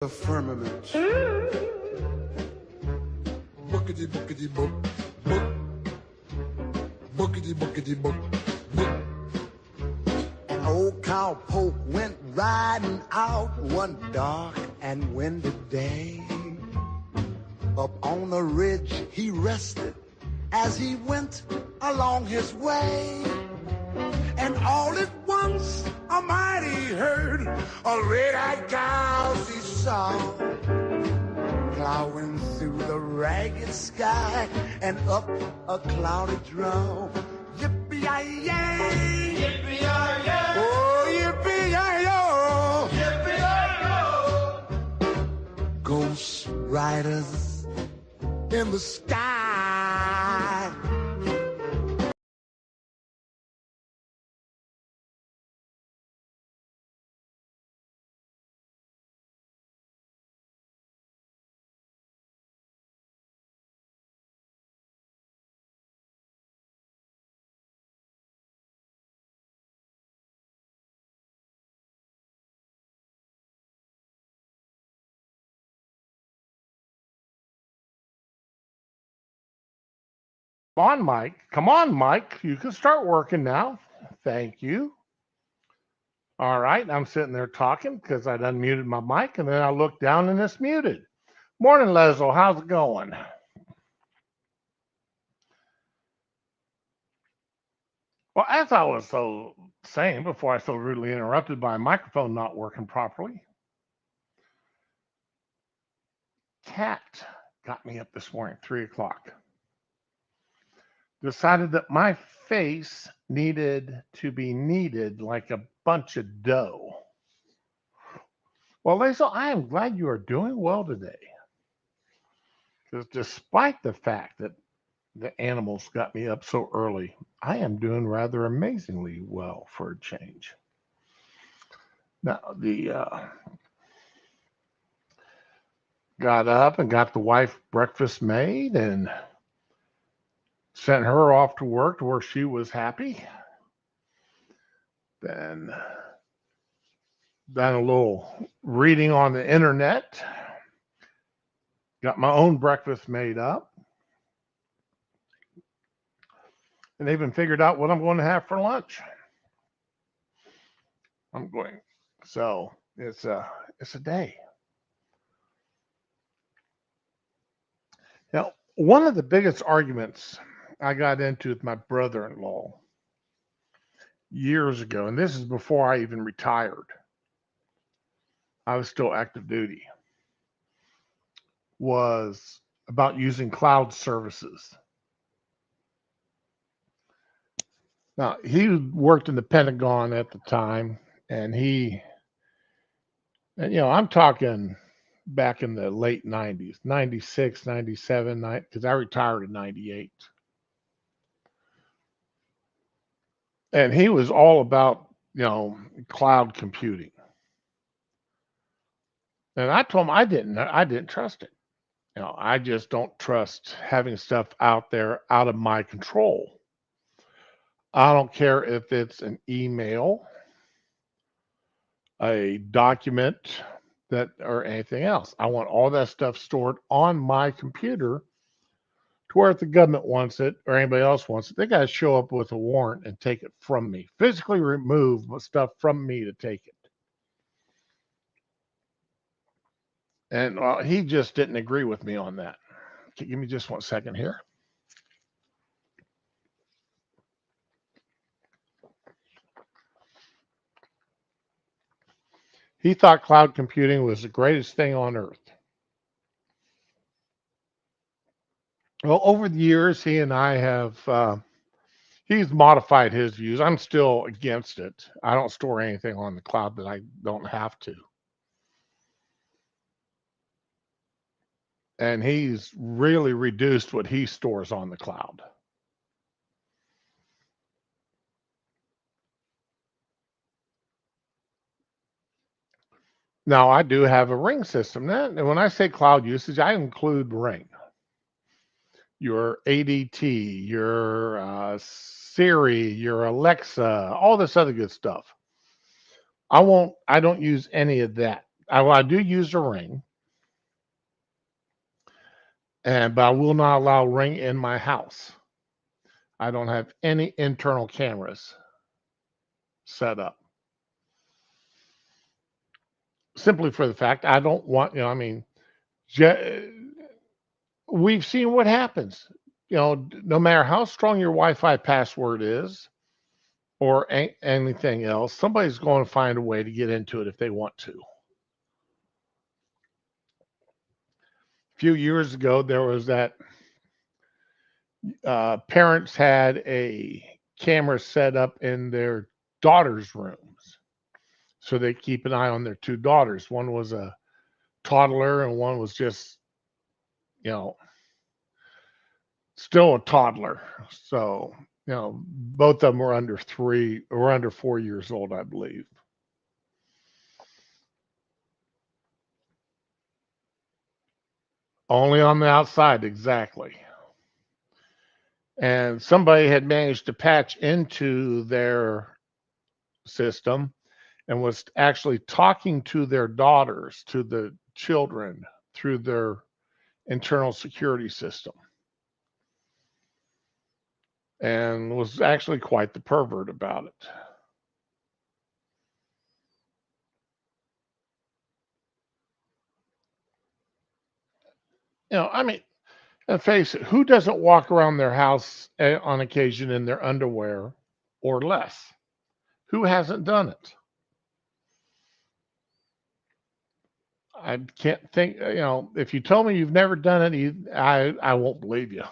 the firmament. Bookity bookity book, book, bookity bookity book, book. An old cowpoke went riding out one dark and windy day. Up on the ridge he rested as he went along his way. And all at once a mighty herd of red-eyed cows he saw, plowing through the ragged sky and up a cloudy draw. Yippee-yi-yay! Yippee-yi-yay! Oh, yippee-yi-yo! Yippee-yi-yo! Ghost riders in the sky. On, Mike. Come on, Mike. You can start working now. Thank you. All right. I'm sitting there talking because I'd unmuted my mic, and then I looked down and it's muted. Morning, Leslie. How's it going? Well, as I was saying before I so rudely interrupted by a microphone not working properly, Cat got me up this morning, 3 o'clock. Decided that my face needed to be kneaded like a bunch of dough. Well, Lisa, I am glad you are doing well today. Because despite the fact that the animals got me up so early, I am doing rather amazingly well for a change. Now, got up and got the wife breakfast made and sent her off to work to where she was happy. Then done a little reading on the internet. Got my own breakfast made up. And even figured out what I'm going to have for lunch. So it's a day. Now, one of the biggest arguments I got into with my brother-in-law years ago, and this is before I even retired, I was still active duty, was about using cloud services. Now, he worked in the Pentagon at the time, and I'm talking back in the late 90s, 96, 97, because I retired in 98. And he was all about, cloud computing. And I told him I didn't trust it. I just don't trust having stuff out there out of my control. I don't care if it's an email, a document, or anything else. I want all that stuff stored on my computer to where if the government wants it or anybody else wants it, they got to show up with a warrant and take it from me, physically remove stuff from me to take it. And he just didn't agree with me on that. Okay, give me just 1 second here. He thought cloud computing was the greatest thing on earth. Well, over the years, he and I have, he's modified his views. I'm still against it. I don't store anything on the cloud that I don't have to. And he's really reduced what he stores on the cloud. Now, I do have a Ring system. And when I say cloud usage, I include Ring. Your ADT, your Siri, your Alexa, all this other good stuff. I don't use any of that I do use a Ring, but I will not allow Ring in my house. I don't have any internal cameras set up. Simply for the fact I don't want, I mean, we've seen what happens. No matter how strong your Wi-Fi password is or anything else, somebody's going to find a way to get into it if they want to. A few years ago, there was that parents had a camera set up in their daughters' rooms so they keep an eye on their two daughters. One was a toddler and one was just, you know, still a toddler. So, both of them were under 4 years old, I believe. Only on the outside, exactly. And somebody had managed to patch into their system and was actually talking to their daughters, to the children, through their internal security system. And was actually quite the pervert about it. I mean, and face it, who doesn't walk around their house on occasion in their underwear or less? Who hasn't done it? I can't think, if you tell me you've never done it, I won't believe you.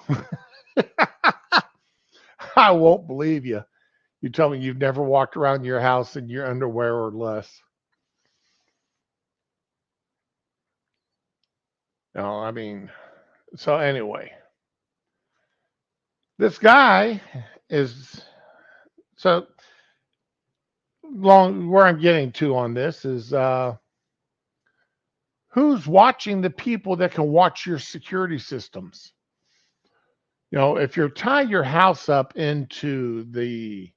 I won't believe you. You tell me you've never walked around your house in your underwear or less. No, I mean, so anyway, this guy is so long. Where I'm getting to on this is who's watching the people that can watch your security systems. If you're tying your house up into the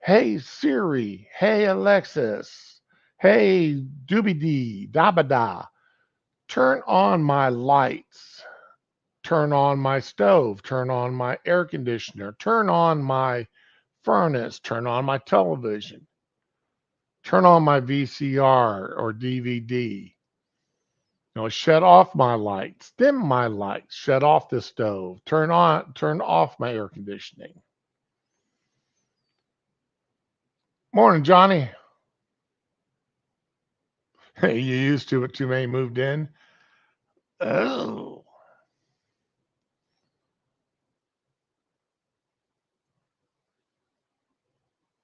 hey Siri, hey Alexis, hey Doobie Dee, Dabada, turn on my lights, turn on my stove, turn on my air conditioner, turn on my furnace, turn on my television, turn on my VCR or DVD. Shut off my lights, dim my lights, shut off the stove, turn off my air conditioning. Morning, Johnny. You used to it too many moved in? Oh.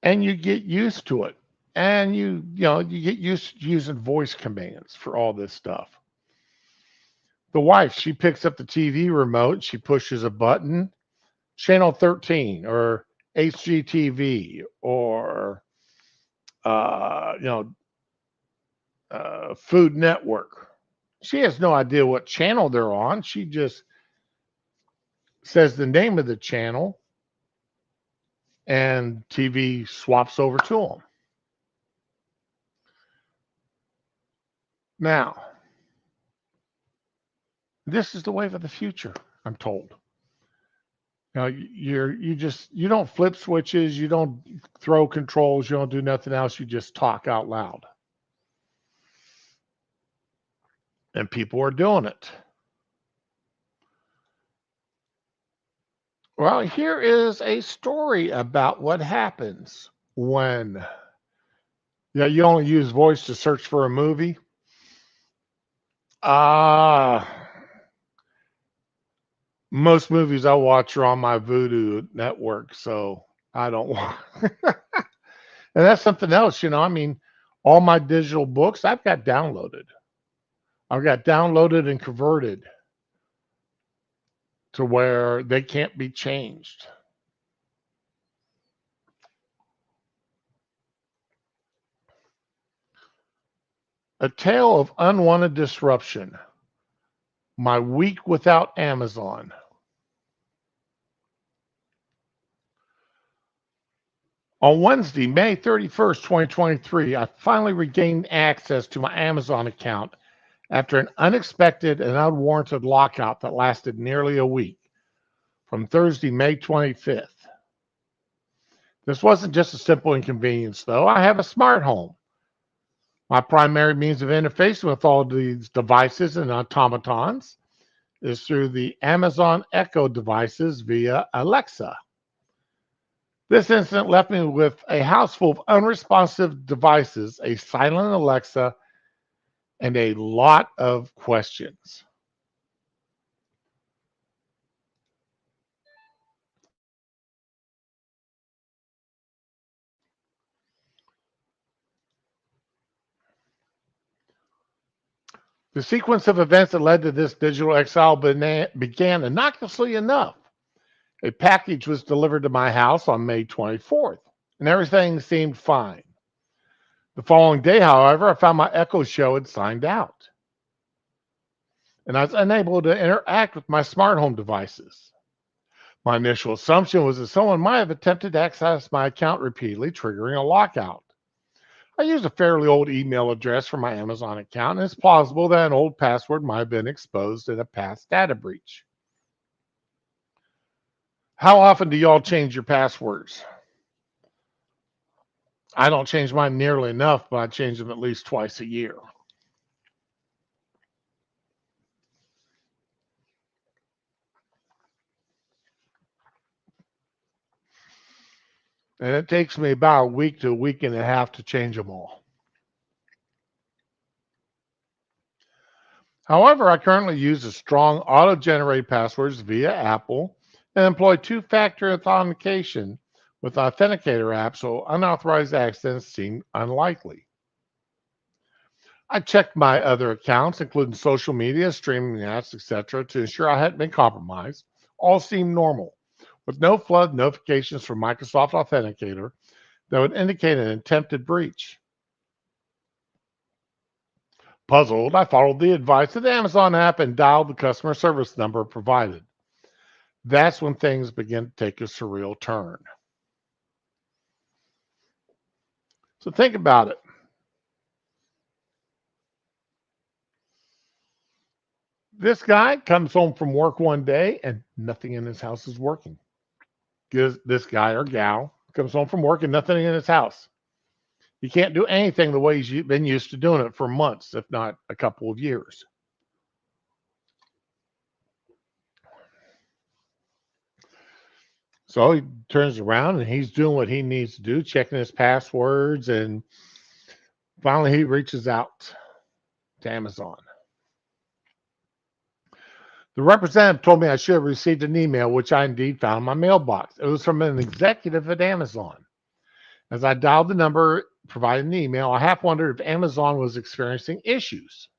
And you get used to it. And you get used to using voice commands for all this stuff. The wife, she picks up the TV remote, she pushes a button, channel 13 or HGTV or Food Network. She has no idea what channel they're on. She just says the name of the channel and TV swaps over to them. Now, this is the wave of the future, I'm told. You don't flip switches, you don't throw controls, you don't do nothing else, you just talk out loud. And people are doing it. Well, here is a story about what happens when you only use voice to search for a movie. Most movies I watch are on my Voodoo network, so I don't want. And that's something else, I mean, all my digital books I've got downloaded. I've got downloaded and converted to where they can't be changed. A tale of unwanted disruption. My week without Amazon. On Wednesday, May 31st, 2023, I finally regained access to my Amazon account after an unexpected and unwarranted lockout that lasted nearly a week from Thursday, May 25th. This wasn't just a simple inconvenience, though. I have a smart home. My primary means of interface with all these devices and automatons is through the Amazon Echo devices via Alexa. This incident left me with a house full of unresponsive devices, a silent Alexa, and a lot of questions. The sequence of events that led to this digital exile began innocuously enough. A package was delivered to my house on May 24th, and everything seemed fine. The following day, however, I found my Echo Show had signed out, and I was unable to interact with my smart home devices. My initial assumption was that someone might have attempted to access my account repeatedly, triggering a lockout. I used a fairly old email address for my Amazon account, and it's plausible that an old password might have been exposed in a past data breach. How often do y'all change your passwords? I don't change mine nearly enough, but I change them at least twice a year. And it takes me about a week to a week and a half to change them all. However, I currently use a strong auto-generated passwords via Apple and employ two-factor authentication with authenticator apps, so unauthorized access seem unlikely. I checked my other accounts, including social media, streaming apps, etc., to ensure I hadn't been compromised. All seemed normal, with no flood notifications from Microsoft Authenticator that would indicate an attempted breach. Puzzled, I followed the advice of the Amazon app and dialed the customer service number provided. That's when things began to take a surreal turn. So think about it. This guy comes home from work one day and nothing in his house is working. This guy or gal comes home from work and nothing in his house. He can't do anything the way he's been used to doing it for months, if not a couple of years. So he turns around and he's doing what he needs to do, checking his passwords, and finally he reaches out to Amazon. The representative told me I should have received an email, which I indeed found in my mailbox. It was from an executive at Amazon. As I dialed the number provided in the email, I half wondered if Amazon was experiencing issues.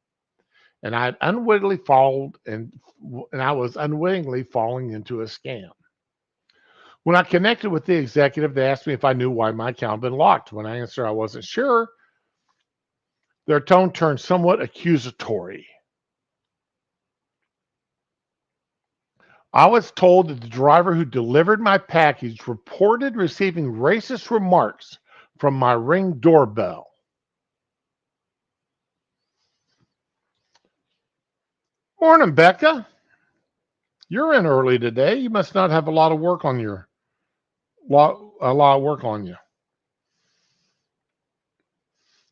And I had unwittingly I was unwittingly falling into a scam. When I connected with the executive, they asked me if I knew why my account had been locked. When I answered I wasn't sure, their tone turned somewhat accusatory. I was told that the driver who delivered my package reported receiving racist remarks from my Ring doorbell. Morning, Becca. You're in early today. You must not have a lot of work on you. Well,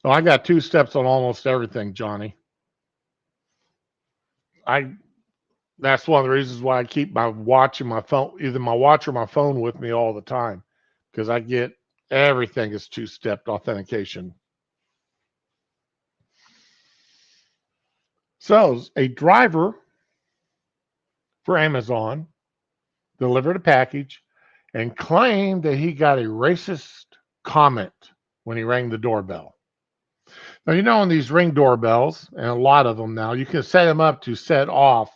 I got two steps on almost everything, Johnny. That's one of the reasons why I keep my watch and my phone, either my watch or my phone with me all the time, because I get everything is two-step authentication. So a driver for Amazon delivered a package and claimed that he got a racist comment when he rang the doorbell. Now, you know, on these Ring doorbells, and a lot of them now, you can set them up to set off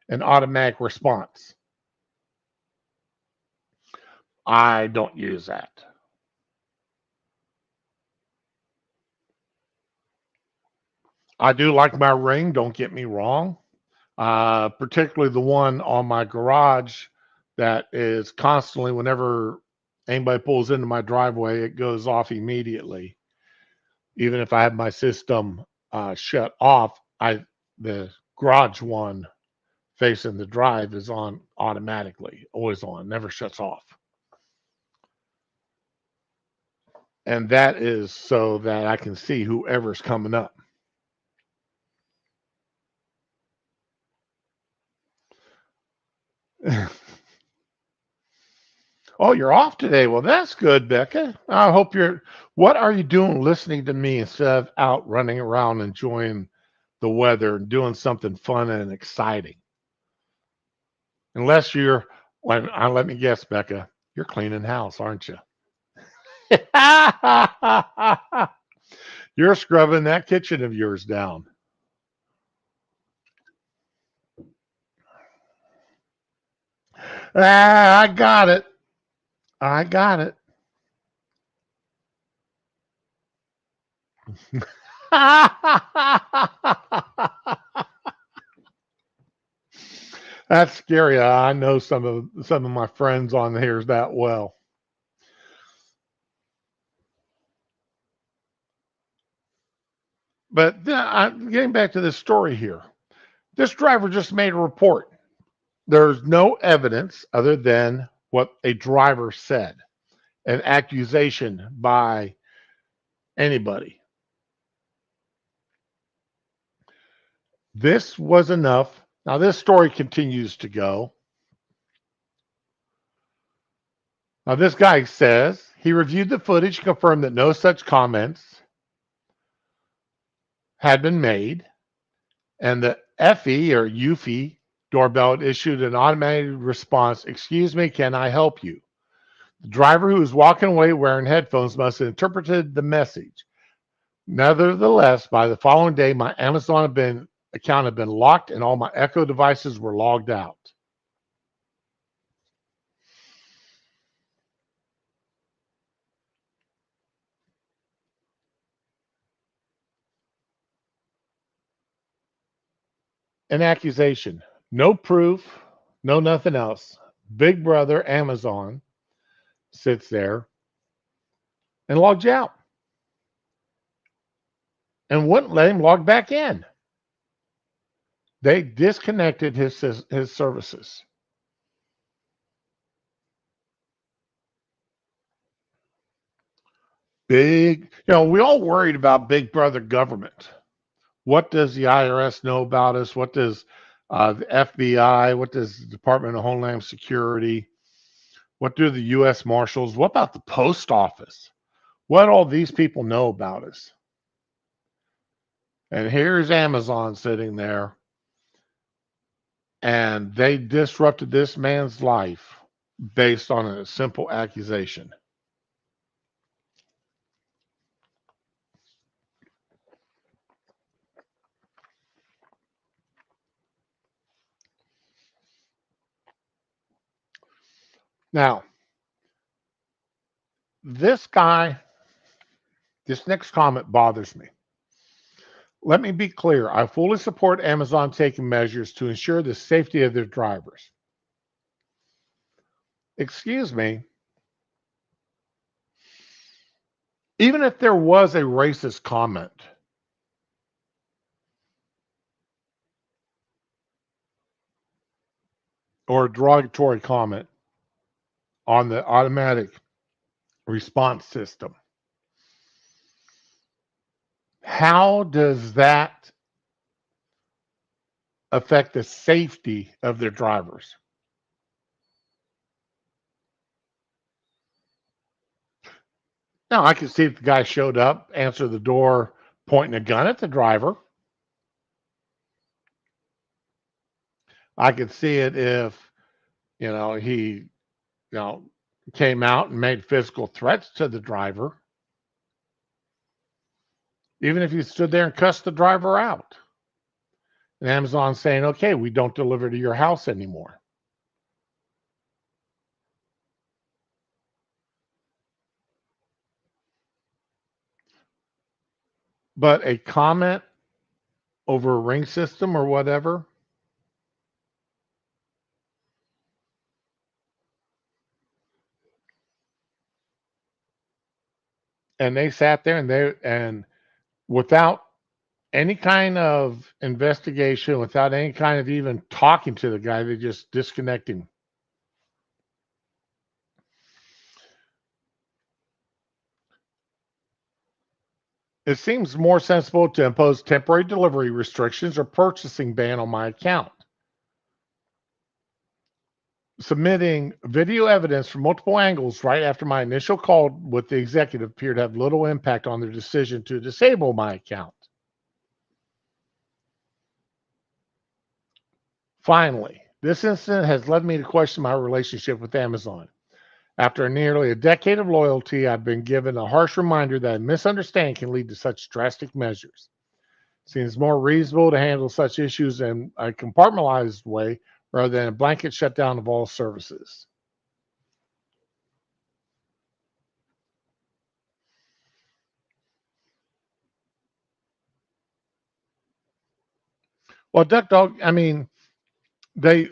an automatic response. I don't use that. I do like my Ring, don't get me wrong. Particularly the one on my garage that is constantly, whenever Anybody pulls into my driveway, it goes off immediately. Even if I have my system shut off, the garage one facing the drive is on automatically, always on, never shuts off. And that is so that I can see whoever's coming up. Oh, you're off today. Well, that's good, Becca. I hope you're. What are you doing listening to me instead of out running around enjoying the weather and doing something fun and exciting? Unless you're, well, let me guess, Becca, you're cleaning house, aren't you? You're scrubbing that kitchen of yours down. I got it. I got it. That's scary. I know some of my friends on here that well. But getting back to this story here, this driver just made a report. There's no evidence other than what a driver said, an accusation by anybody. This was enough. Now, this story continues to go. Now, this guy says he reviewed the footage, confirmed that no such comments had been made, and the FE or UFI doorbell issued an automated response, "Excuse me, can I help you?" The driver who was walking away wearing headphones must have interpreted the message. Nevertheless, by the following day, my Amazon account had been locked and all my Echo devices were logged out. An accusation. No proof, no nothing else. Big Brother Amazon sits there and logs you out and wouldn't let him log back in. They disconnected his services. We all worried about Big Brother government. What does the IRS know about us? What does the FBI? What does the Department of Homeland Security? What do the U.S. Marshals? What about the Post Office? What all these people know about us? And here's Amazon sitting there, and they disrupted this man's life based on a simple accusation. Now, this guy, this next comment bothers me. Let me be clear. I fully support Amazon taking measures to ensure the safety of their drivers. Excuse me. Even if there was a racist comment, or a derogatory comment on the automatic response system, how does that affect the safety of their drivers? Now, I can see if the guy showed up, answered the door, pointing a gun at the driver. I could see it if, he, came out and made physical threats to the driver. Even if you stood there and cussed the driver out. And Amazon's saying, okay, we don't deliver to your house anymore. But a comment over a ring system or whatever, And they sat there and without any kind of investigation, without any kind of even talking to the guy, they just disconnect him. It seems more sensible to impose temporary delivery restrictions or purchasing ban on my account. Submitting video evidence from multiple angles right after my initial call with the executive appeared to have little impact on their decision to disable my account. Finally, this incident has led me to question my relationship with Amazon. After nearly a decade of loyalty, I've been given a harsh reminder that a misunderstanding can lead to such drastic measures. It seems more reasonable to handle such issues in a compartmentalized way rather than a blanket shutdown of all services. Well, Duck Dog, I mean, they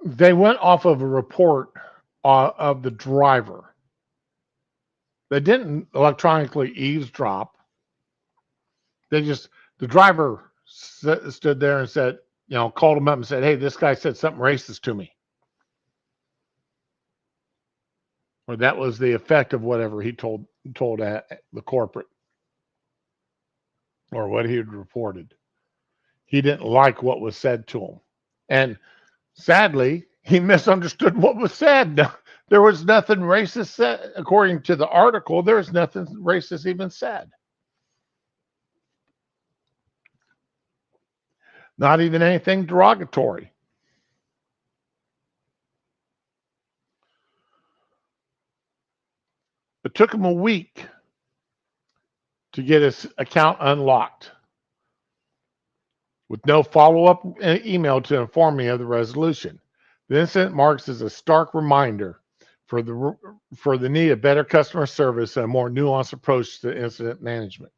they went off of a report of the driver. They didn't electronically eavesdrop. The driver stood there and said, called him up and said, "Hey, this guy said something racist to me." Or that was the effect of whatever he told the corporate or what he had reported. He didn't like what was said to him. And sadly, he misunderstood what was said. There was nothing racist said. According to the article, there was nothing racist even said. Not even anything derogatory. It took him a week to get his account unlocked with no follow-up email to inform me of the resolution. The incident marks as a stark reminder for the need of better customer service and a more nuanced approach to incident management.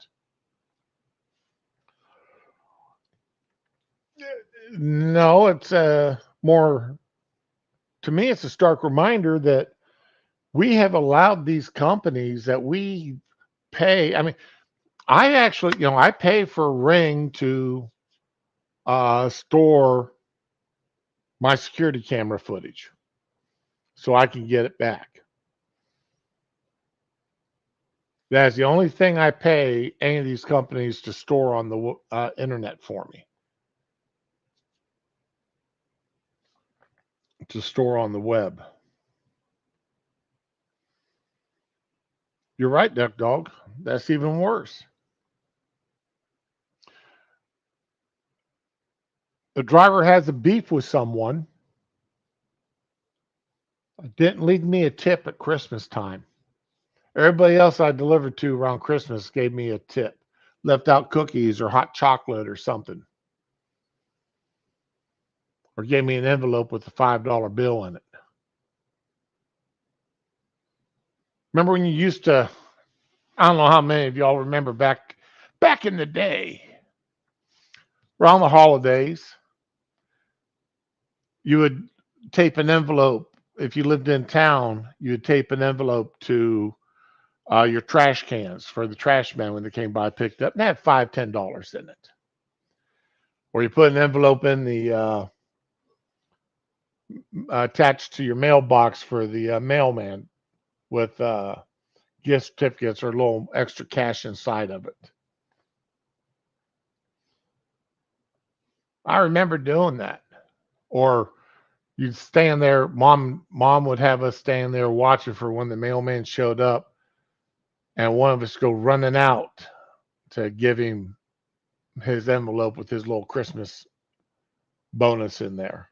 No, it's more, to me, it's a stark reminder that we have allowed these companies that we pay. I mean, I actually, I pay for Ring to store my security camera footage so I can get it back. That's the only thing I pay any of these companies to store on the internet for me, to store on the web. You're right, Duck Dog. That's even worse. The driver has a beef with someone. Didn't leave me a tip at Christmas time. Everybody else I delivered to around Christmas gave me a tip. Left out cookies or hot chocolate or something. Or gave me an envelope with a $5 bill in it. Remember when you used to, I don't know how many of y'all remember back in the day, around the holidays, you would tape an envelope. If you lived in town, you would tape an envelope to your trash cans for the trash man when they came by, picked up, and they had $5, $10 in it. Or you put an envelope in the attached to your mailbox for the mailman with gift certificates or a little extra cash inside of it. I remember doing that. Or you'd stand there, mom would have us stand there watching for when the mailman showed up, and one of us go running out to give him his envelope with his little Christmas bonus in there.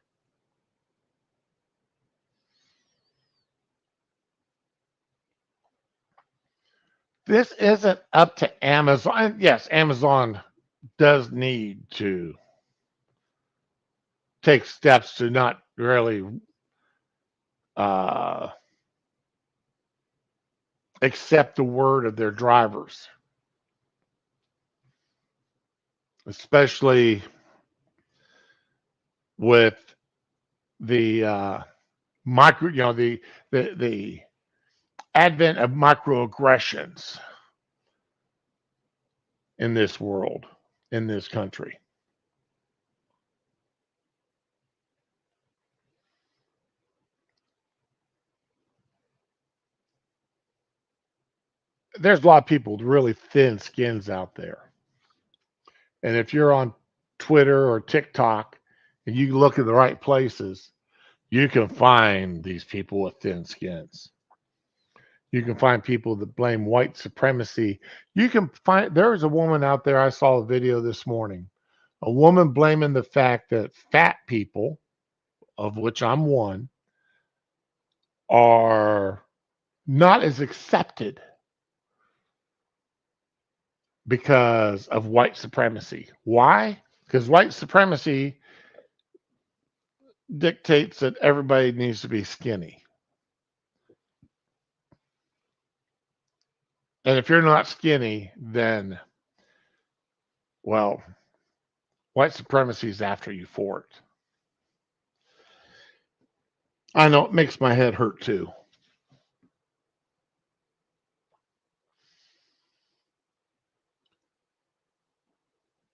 This isn't up to Amazon. Yes, Amazon does need to take steps to not really uh, accept the word of their drivers, especially with the micro, the advent of microaggressions in this world, in this country. There's a lot of people with really thin skins out there. And if you're on Twitter or TikTok and you look in the right places, you can find these people with thin skins. You can find people that blame white supremacy. You can find, there is a woman out there, I saw a video this morning, a woman blaming the fact that fat people, of which I'm one, are not as accepted because of white supremacy. Why? Because white supremacy dictates that everybody needs to be skinny. And if you're not skinny, then, well, white supremacy is after you for it. I know it makes my head hurt too.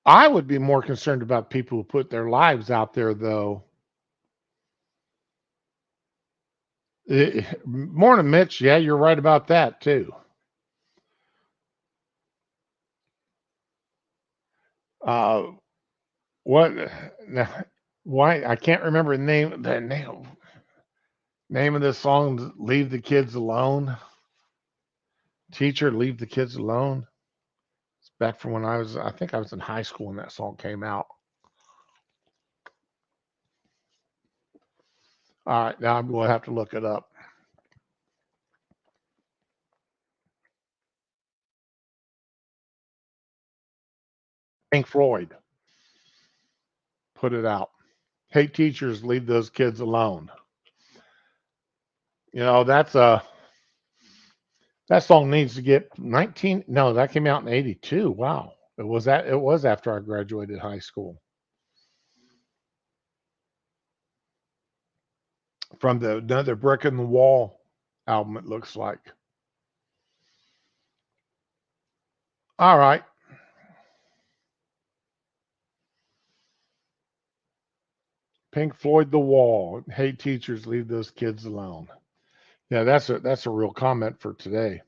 I would be more concerned about people who put their lives out there, though. Morning, Mitch. Yeah, you're right about that too. Uh, what? Why? I can't remember the name of this song. Leave the kids alone. Teacher, leave the kids alone. It's back from when I think I was in high school when that song came out. All right, now I'm going to have to look it up. Pink Floyd put it out. Hey, teachers, leave those kids alone. You know, that song needs to get 19. No, that came out in 82. Wow. It was after I graduated high school. From the Another Brick in the Wall album, it looks like. All right. Pink Floyd, The Wall. Hey, teachers, leave those kids alone. Yeah, that's a real comment for today.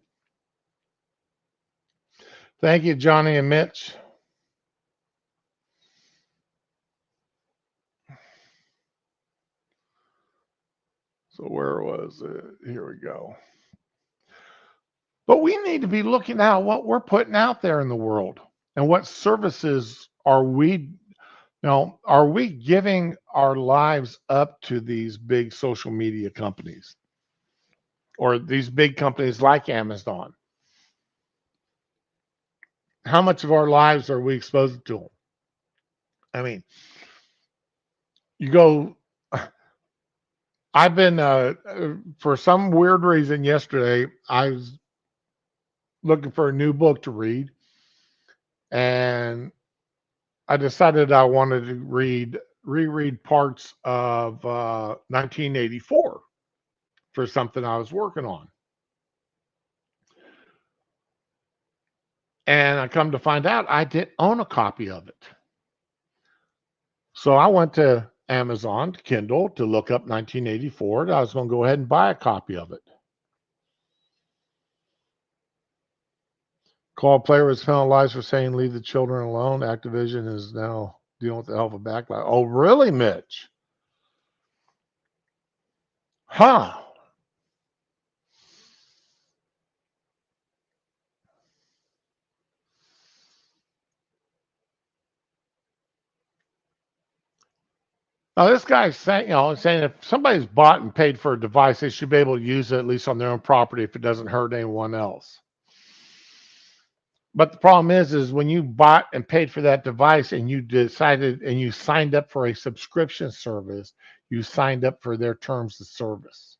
Thank you, Johnny and Mitch. So where was it? Here we go. But we need to be looking at what we're putting out there in the world and what services are we giving our lives up to these big social media companies or these big companies like Amazon? How much of our lives are we exposed to them? I mean, you go, I've been, for some weird reason yesterday, I was looking for a new book to read, and I decided I wanted to reread parts of 1984 for something I was working on. And I come to find out I didn't own a copy of it. So I went to Amazon, Kindle, to look up 1984. I was going to go ahead and buy a copy of it. Call player was penalized for saying leave the children alone. Activision is now dealing with the hell of a backlash. Oh, really, Mitch? Huh. Now this guy's saying if somebody's bought and paid for a device, they should be able to use it at least on their own property if it doesn't hurt anyone else. But the problem is when you bought and paid for that device and you decided and you signed up for a subscription service, you signed up for their terms of service.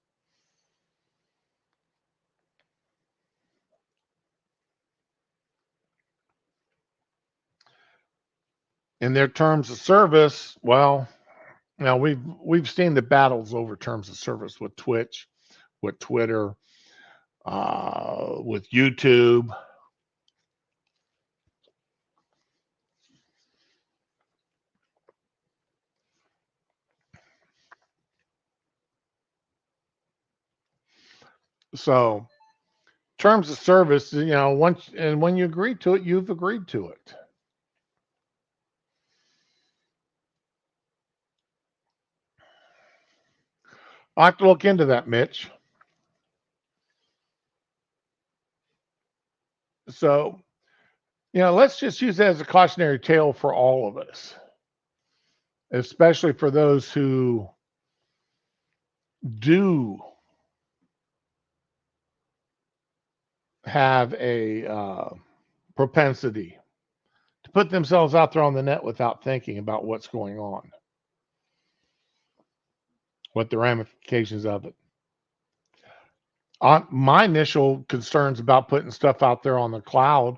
In their terms of service, well, now we've seen the battles over terms of service with Twitch, with Twitter, with YouTube. So terms of service, once and when you agree to it, you've agreed to it. I'll have to look into that, Mitch. So, let's just use that as a cautionary tale for all of us, especially for those who do have a propensity to put themselves out there on the net without thinking about what's going on, what the ramifications of it. My initial concerns about putting stuff out there on the cloud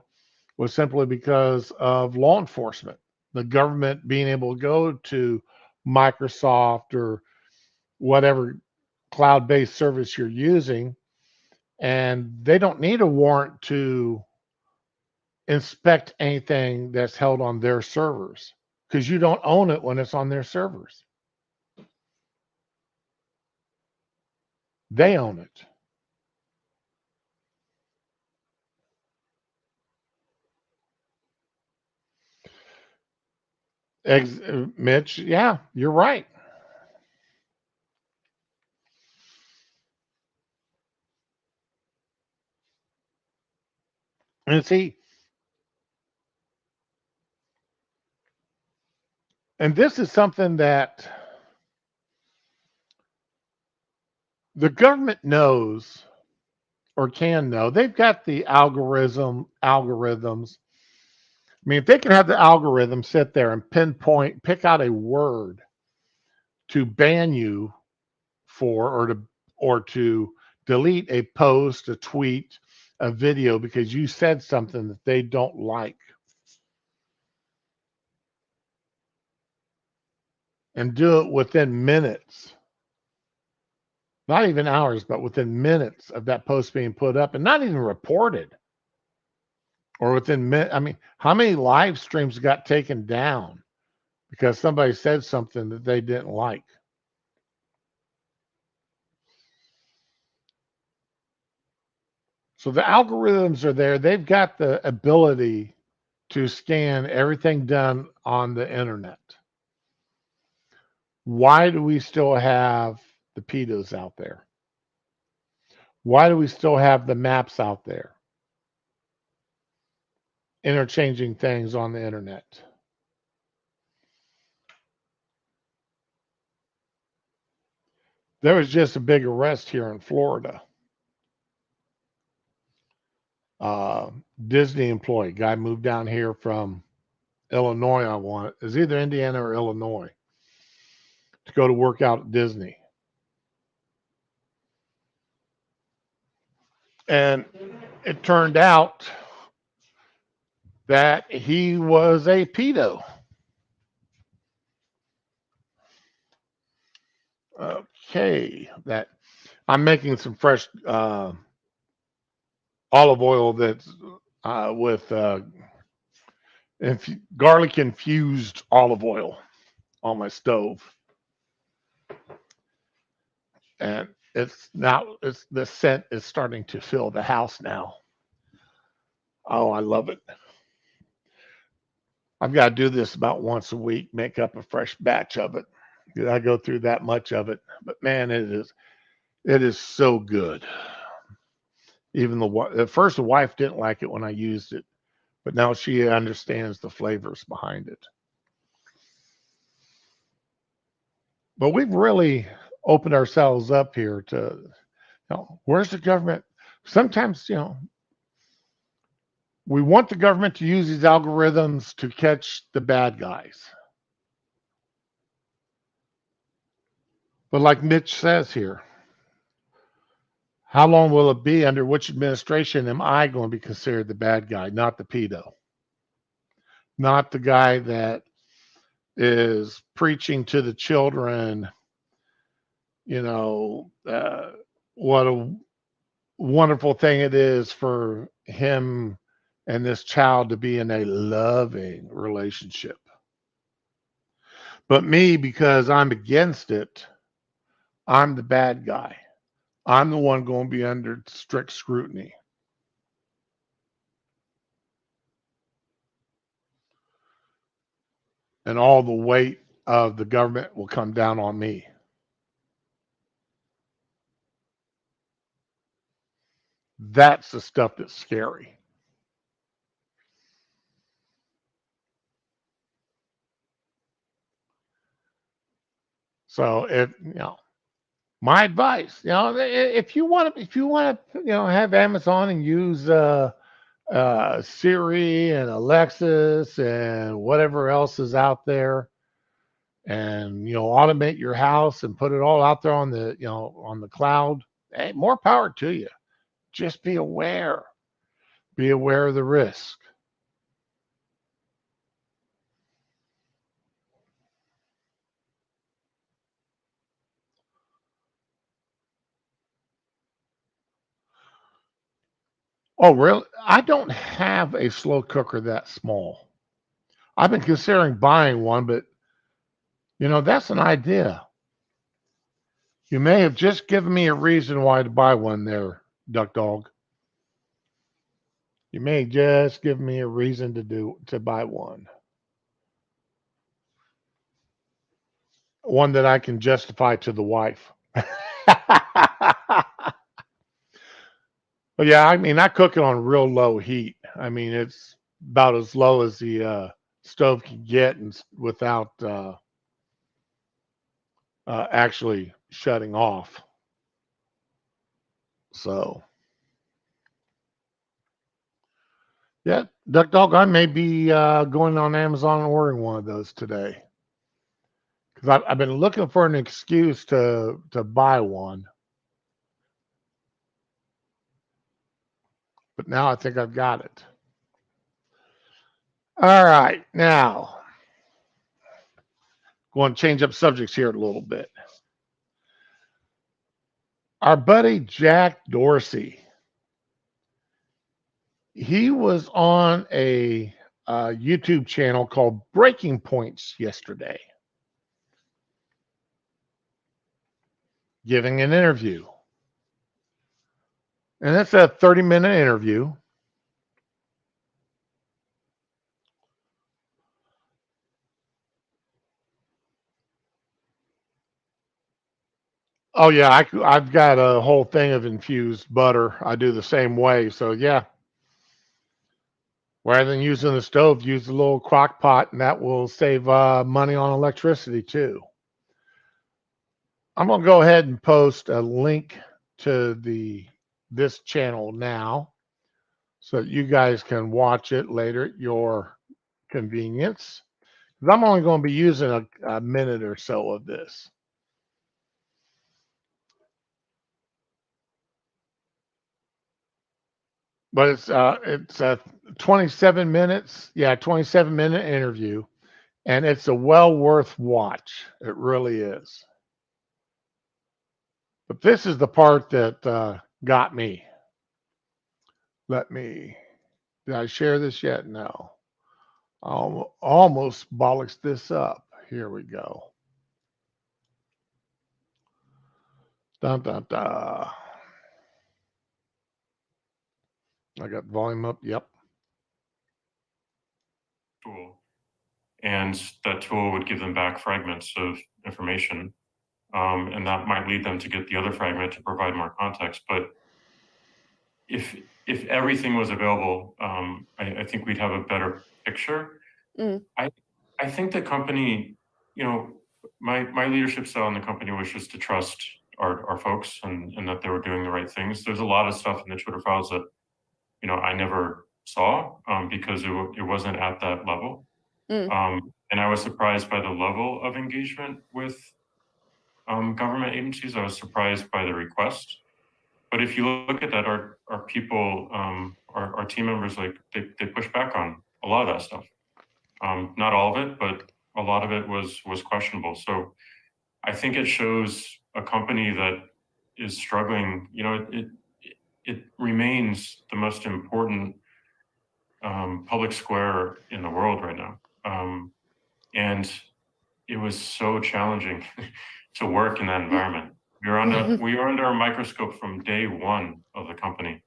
was simply because of law enforcement, the government being able to go to Microsoft or whatever cloud-based service you're using, and they don't need a warrant to inspect anything that's held on their servers because you don't own it when it's on their servers. They own it. Mitch, yeah, you're right. And see, and this is something that the government knows or can know. They've got the algorithms. I mean, if they can have the algorithm sit there and pick out a word to ban you for, or to delete a post, a tweet, a video because you said something that they don't like, and do it within minutes, not even hours, but within minutes of that post being put up and not even reported, or within minutes. I mean, how many live streams got taken down because somebody said something that they didn't like? So the algorithms are there. They've got the ability to scan everything done on the internet. Why do we still have the pedos out there? Why do we still have the maps out there interchanging things on the internet? There was just a big arrest here in Florida. Uh, Disney employee, guy moved down here from Illinois. I want it. It's either Indiana or Illinois to go to work out at Disney. And it turned out that he was a pedo. Okay, that I'm making some fresh olive oil that's with garlic infused olive oil on my stove, and it's the scent is starting to fill the house now. Oh, I love it. I've got to do this about once a week, make up a fresh batch of it. I go through that much of it, but man, it is so good. Even at first the wife didn't like it when I used it, but now she understands the flavors behind it. But we've really opened ourselves up here to, where's the government? Sometimes, we want the government to use these algorithms to catch the bad guys. But like Mitch says here, how long will it be? Under which administration am I going to be considered the bad guy, not the pedo? Not the guy that is preaching to the children, what a wonderful thing it is for him and this child to be in a loving relationship. But me, because I'm against it, I'm the bad guy. I'm the one going to be under strict scrutiny. And all the weight of the government will come down on me. That's the stuff that's scary. So my advice, if you want to, have Amazon and use Siri and Alexis and whatever else is out there, and automate your house and put it all out there on the cloud. Hey, more power to you. Just be aware. Be aware of the risk. Oh, really? I don't have a slow cooker that small. I've been considering buying one, but that's an idea. You may have just given me a reason why to buy one there, Duck Dog. You may just give me a reason to buy one. One that I can justify to the wife. But yeah, I mean, I cook it on real low heat. I mean, it's about as low as the stove can get, and without actually shutting off. So yeah, Duck Dog, I may be going on Amazon and ordering one of those today because I've been looking for an excuse to buy one, but now I think I've got it. All right, now going to change up subjects here a little bit. Our buddy Jack Dorsey, he was on a YouTube channel called Breaking Points yesterday, giving an interview. And it's a 30-minute interview. Oh, yeah, I've got a whole thing of infused butter. I do the same way. So, yeah, rather than using the stove, use the little crock pot, and that will save money on electricity too. I'm going to go ahead and post a link to this channel now so that you guys can watch it later at your convenience. Because I'm only going to be using a minute or so of this. But it's a 27 minutes, 27-minute interview, and it's a well worth watch. It really is. But this is the part that got me. Let me. Did I share this yet? No. Almost bollocks this up. Here we go. Dun, dun, dun. I got volume up. Yep. Tool, and that tool would give them back fragments of information, and that might lead them to get the other fragment to provide more context. But if everything was available, I think we'd have a better picture. I think the company, you know, my leadership style in the company was just to trust our folks, and that they were doing the right things. There's a lot of stuff in the Twitter files that I never saw, because it wasn't at that level. And I was surprised by the level of engagement with government agencies. I was surprised by the request. But if you look at that, our people, our team members, like they push back on a lot of that stuff. Not all of it, but a lot of it was questionable. So I think it shows a company that is struggling. it remains the most important public square in the world right now. And it was so challenging to work in that environment. We were under a microscope from day one of the company,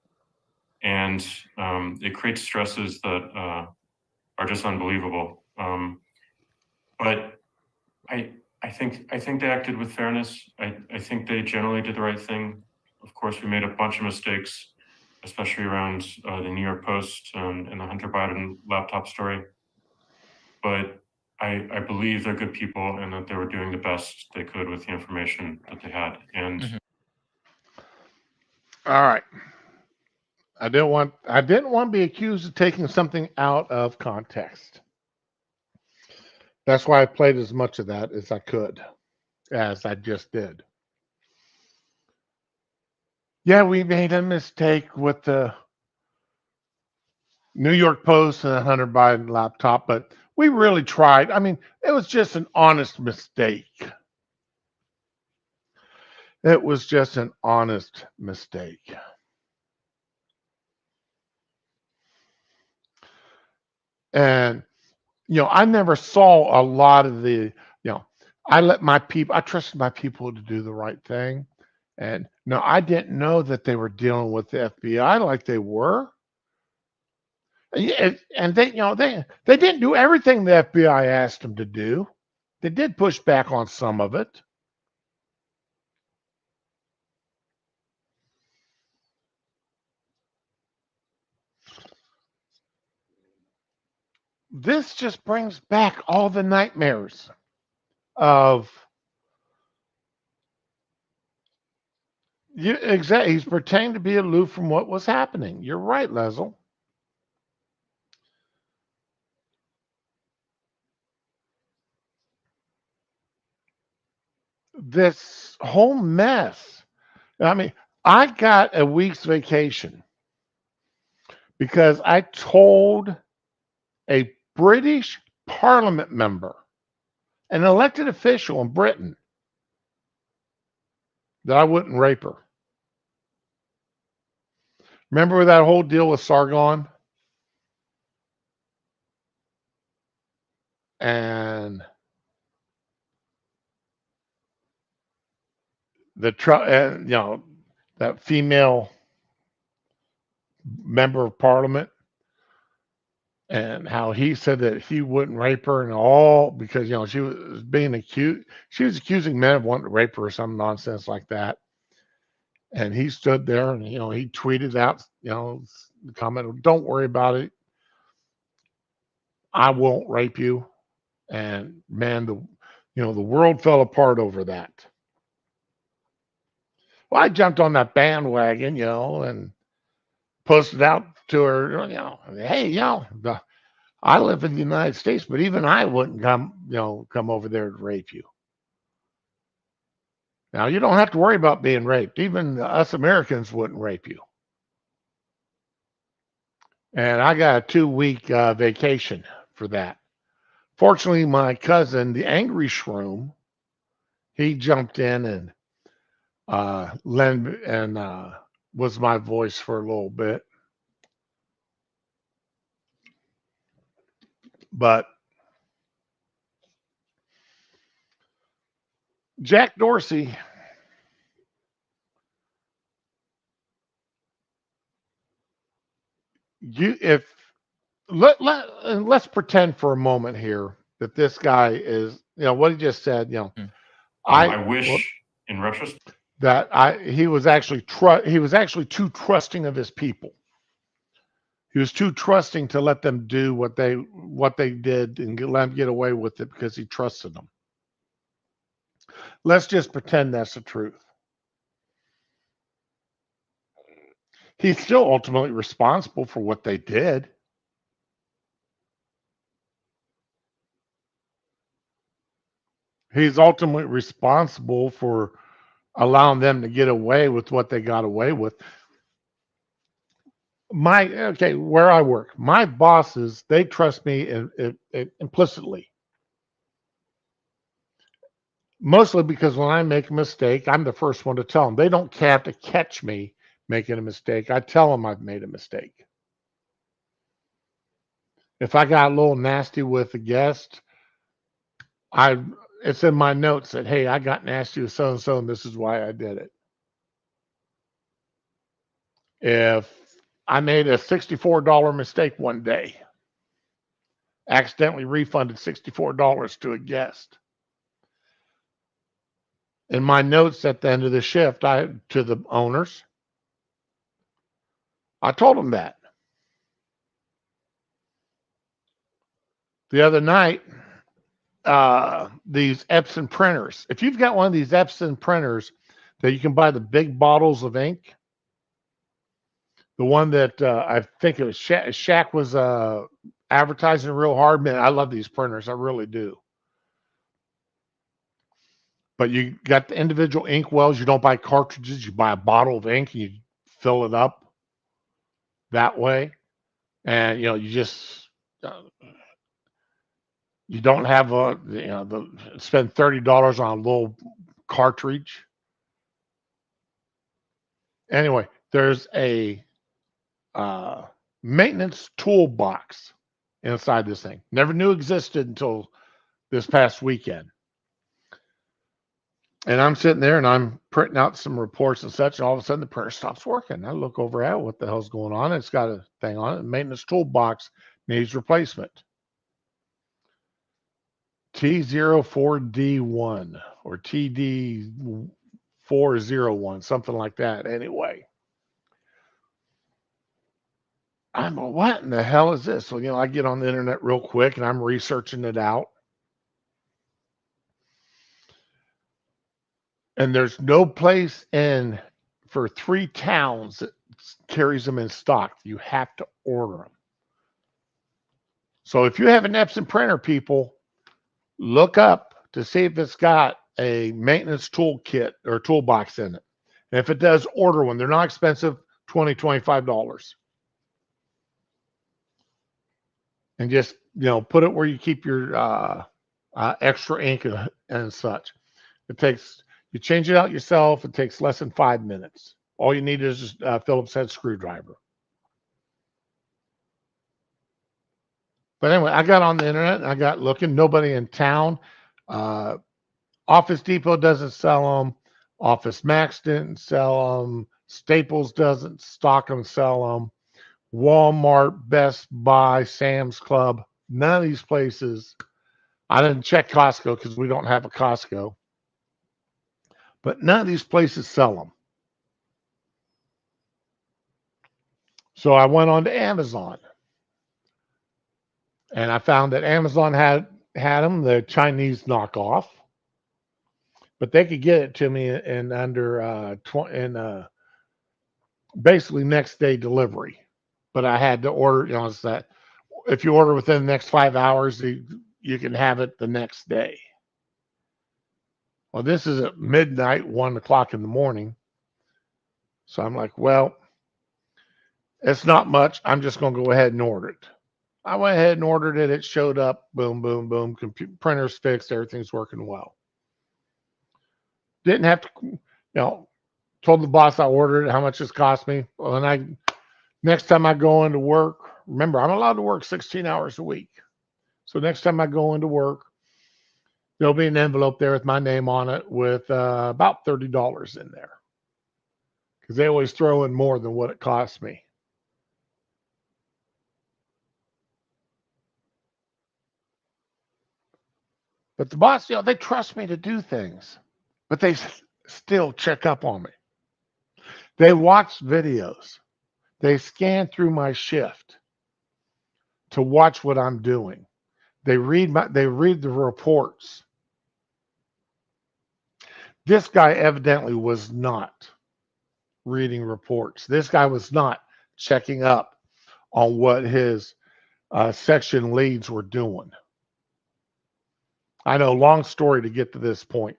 and it creates stresses that are just unbelievable. But I think they acted with fairness. I think they generally did the right thing. Of course, we made a bunch of mistakes, especially around the New York Post and the Hunter Biden laptop story. But I believe they're good people and that they were doing the best they could with the information that they had. And All right. I didn't want to be accused of taking something out of context. That's why I played as much of that as I could, as I just did. Yeah, we made a mistake with the New York Post and the Hunter Biden laptop, but we really tried. I mean, it was just an honest mistake. It was just an honest mistake. And, I never saw a lot of the, I trusted my people to do the right thing. And no, I didn't know that they were dealing with the FBI like they were. And they didn't do everything the FBI asked them to do. They did push back on some of it. This just brings back all the nightmares of exactly. He's pretending to be aloof from what was happening. You're right, Leslie. This whole mess. I mean, I got a week's vacation because I told a British Parliament member, an elected official in Britain, that I wouldn't rape her. Remember that whole deal with Sargon? And that female member of parliament, and how he said that he wouldn't rape her, and all because she was being accused. She was accusing men of wanting to rape her or some nonsense like that. And he stood there and he tweeted out the comment, "Don't worry about it. I won't rape you." And man, the world fell apart over that. Well, I jumped on that bandwagon, and posted out to her, hey, I live in the United States, but even I wouldn't come over there to rape you. Now, you don't have to worry about being raped. Even us Americans wouldn't rape you. And I got a 2-week vacation for that. Fortunately, my cousin, the Angry Shroom, he jumped in and was my voice for a little bit. But Jack Dorsey, let's pretend for a moment here that this guy is, what he just said, I wish in retrospect that he was actually too trusting of his people. He was too trusting to let them do what they did and let them get away with it because he trusted them. Let's just pretend that's the truth. He's still ultimately responsible for what they did. He's ultimately responsible for allowing them to get away with what they got away with. Where I work, my bosses, they trust me implicitly. Mostly because when I make a mistake, I'm the first one to tell them. They don't have to catch me making a mistake. I tell them I've made a mistake. If I got a little nasty with a guest, I it's in my notes that, hey, I got nasty with so and so, and this is why I did it. If I made a $64 mistake one day, accidentally refunded $64 to a guest. In my notes at the end of the shift, to the owners, I told them that. The other night, these Epson printers. If you've got one of these Epson printers that you can buy the big bottles of ink, the one that I think it was Shaq was advertising real hard. Man, I love these printers. I really do. But you got the individual ink wells. You don't buy cartridges. You buy a bottle of ink and you fill it up that way. And, you just, you don't have spend $30 on a little cartridge. Anyway, there's a maintenance toolbox inside this thing. Never knew existed until this past weekend. And I'm sitting there and I'm printing out some reports and such, and all of a sudden the printer stops working. I look over at what the hell's going on. It's got a thing on it. Maintenance toolbox needs replacement. T04D1 or TD401, something like that. Anyway, I'm like, what in the hell is this? So, I get on the internet real quick and I'm researching it out. And there's no place for 3 towns that carries them in stock. You have to order them. So if you have an Epson printer, people, look up to see if it's got a maintenance toolkit or toolbox in it. And if it does, order one. They're not expensive, $20, $25. And just, put it where you keep your extra ink and such. You change it out yourself. It takes less than 5 minutes. All you need is just a Phillips head screwdriver. But anyway, I got on the internet and I got looking. Nobody in town. Office Depot doesn't sell them. Office Max didn't sell them. Staples doesn't stock them, sell them. Walmart, Best Buy, Sam's Club. None of these places. I didn't check Costco because we don't have a Costco. But none of these places sell them. So I went on to Amazon. And I found that Amazon had them, the Chinese knockoff. But they could get it to me in under basically next day delivery. But I had to order, it's that if you order within the next 5 hours, you can have it the next day. Well, this is at midnight, 1 o'clock in the morning. So I'm like, well, it's not much. I'm just going to go ahead and order it. I went ahead and ordered it. It showed up. Boom, boom, boom. Printer's fixed. Everything's working well. Didn't have to, told the boss I ordered it, how much it's cost me. Well, and next time I go into work, remember, I'm allowed to work 16 hours a week. So next time I go into work, there'll be an envelope there with my name on it with about $30 in there. Because they always throw in more than what it costs me. But the boss, they trust me to do things. But they still check up on me. They watch videos. They scan through my shift to watch what I'm doing. They read the reports. This guy evidently was not reading reports. This guy was not checking up on what his section leads were doing. I know, long story to get to this point.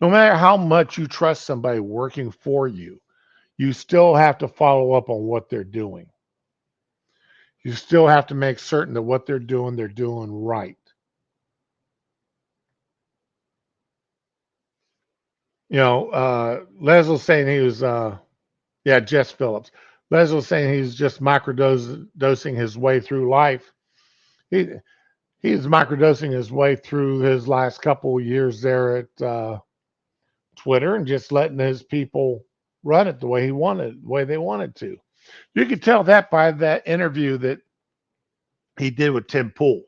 No matter how much you trust somebody working for you, you still have to follow up on what they're doing. You still have to make certain that what they're doing right. Les was saying he was Yeah, Jess Phillips. Les was saying he's just microdosing his way through life. He he's microdosing his way through his last couple of years there at Twitter and just letting his people run it the way he wanted, the way they wanted to. You could tell that by that interview that he did with Tim Pool.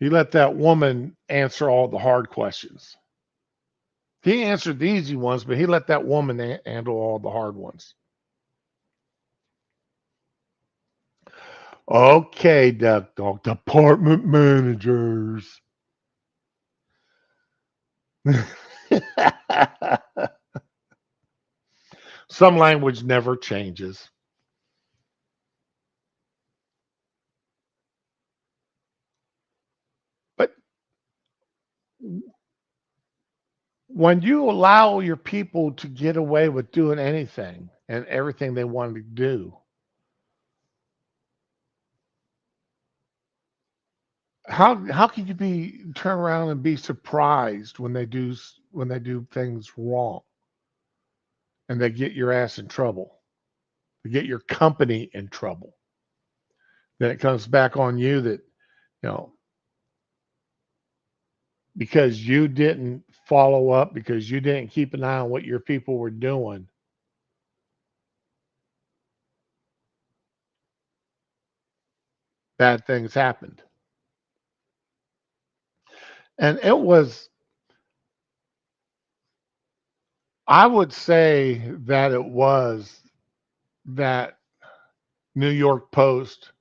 He let that woman answer all the hard questions. He answered the easy ones, but he let that woman handle all the hard ones. Okay, Duck Dog, department managers. Some language never changes. But when you allow your people to get away with doing anything and everything they want to do, how can you be turn around and be surprised when they do things wrong and they get your ass in trouble, they get your company in trouble? Then it comes back on you that you know because you didn't follow up, because you didn't keep an eye on what your people were doing, bad things happened. And it was, I would say that it was that New York Post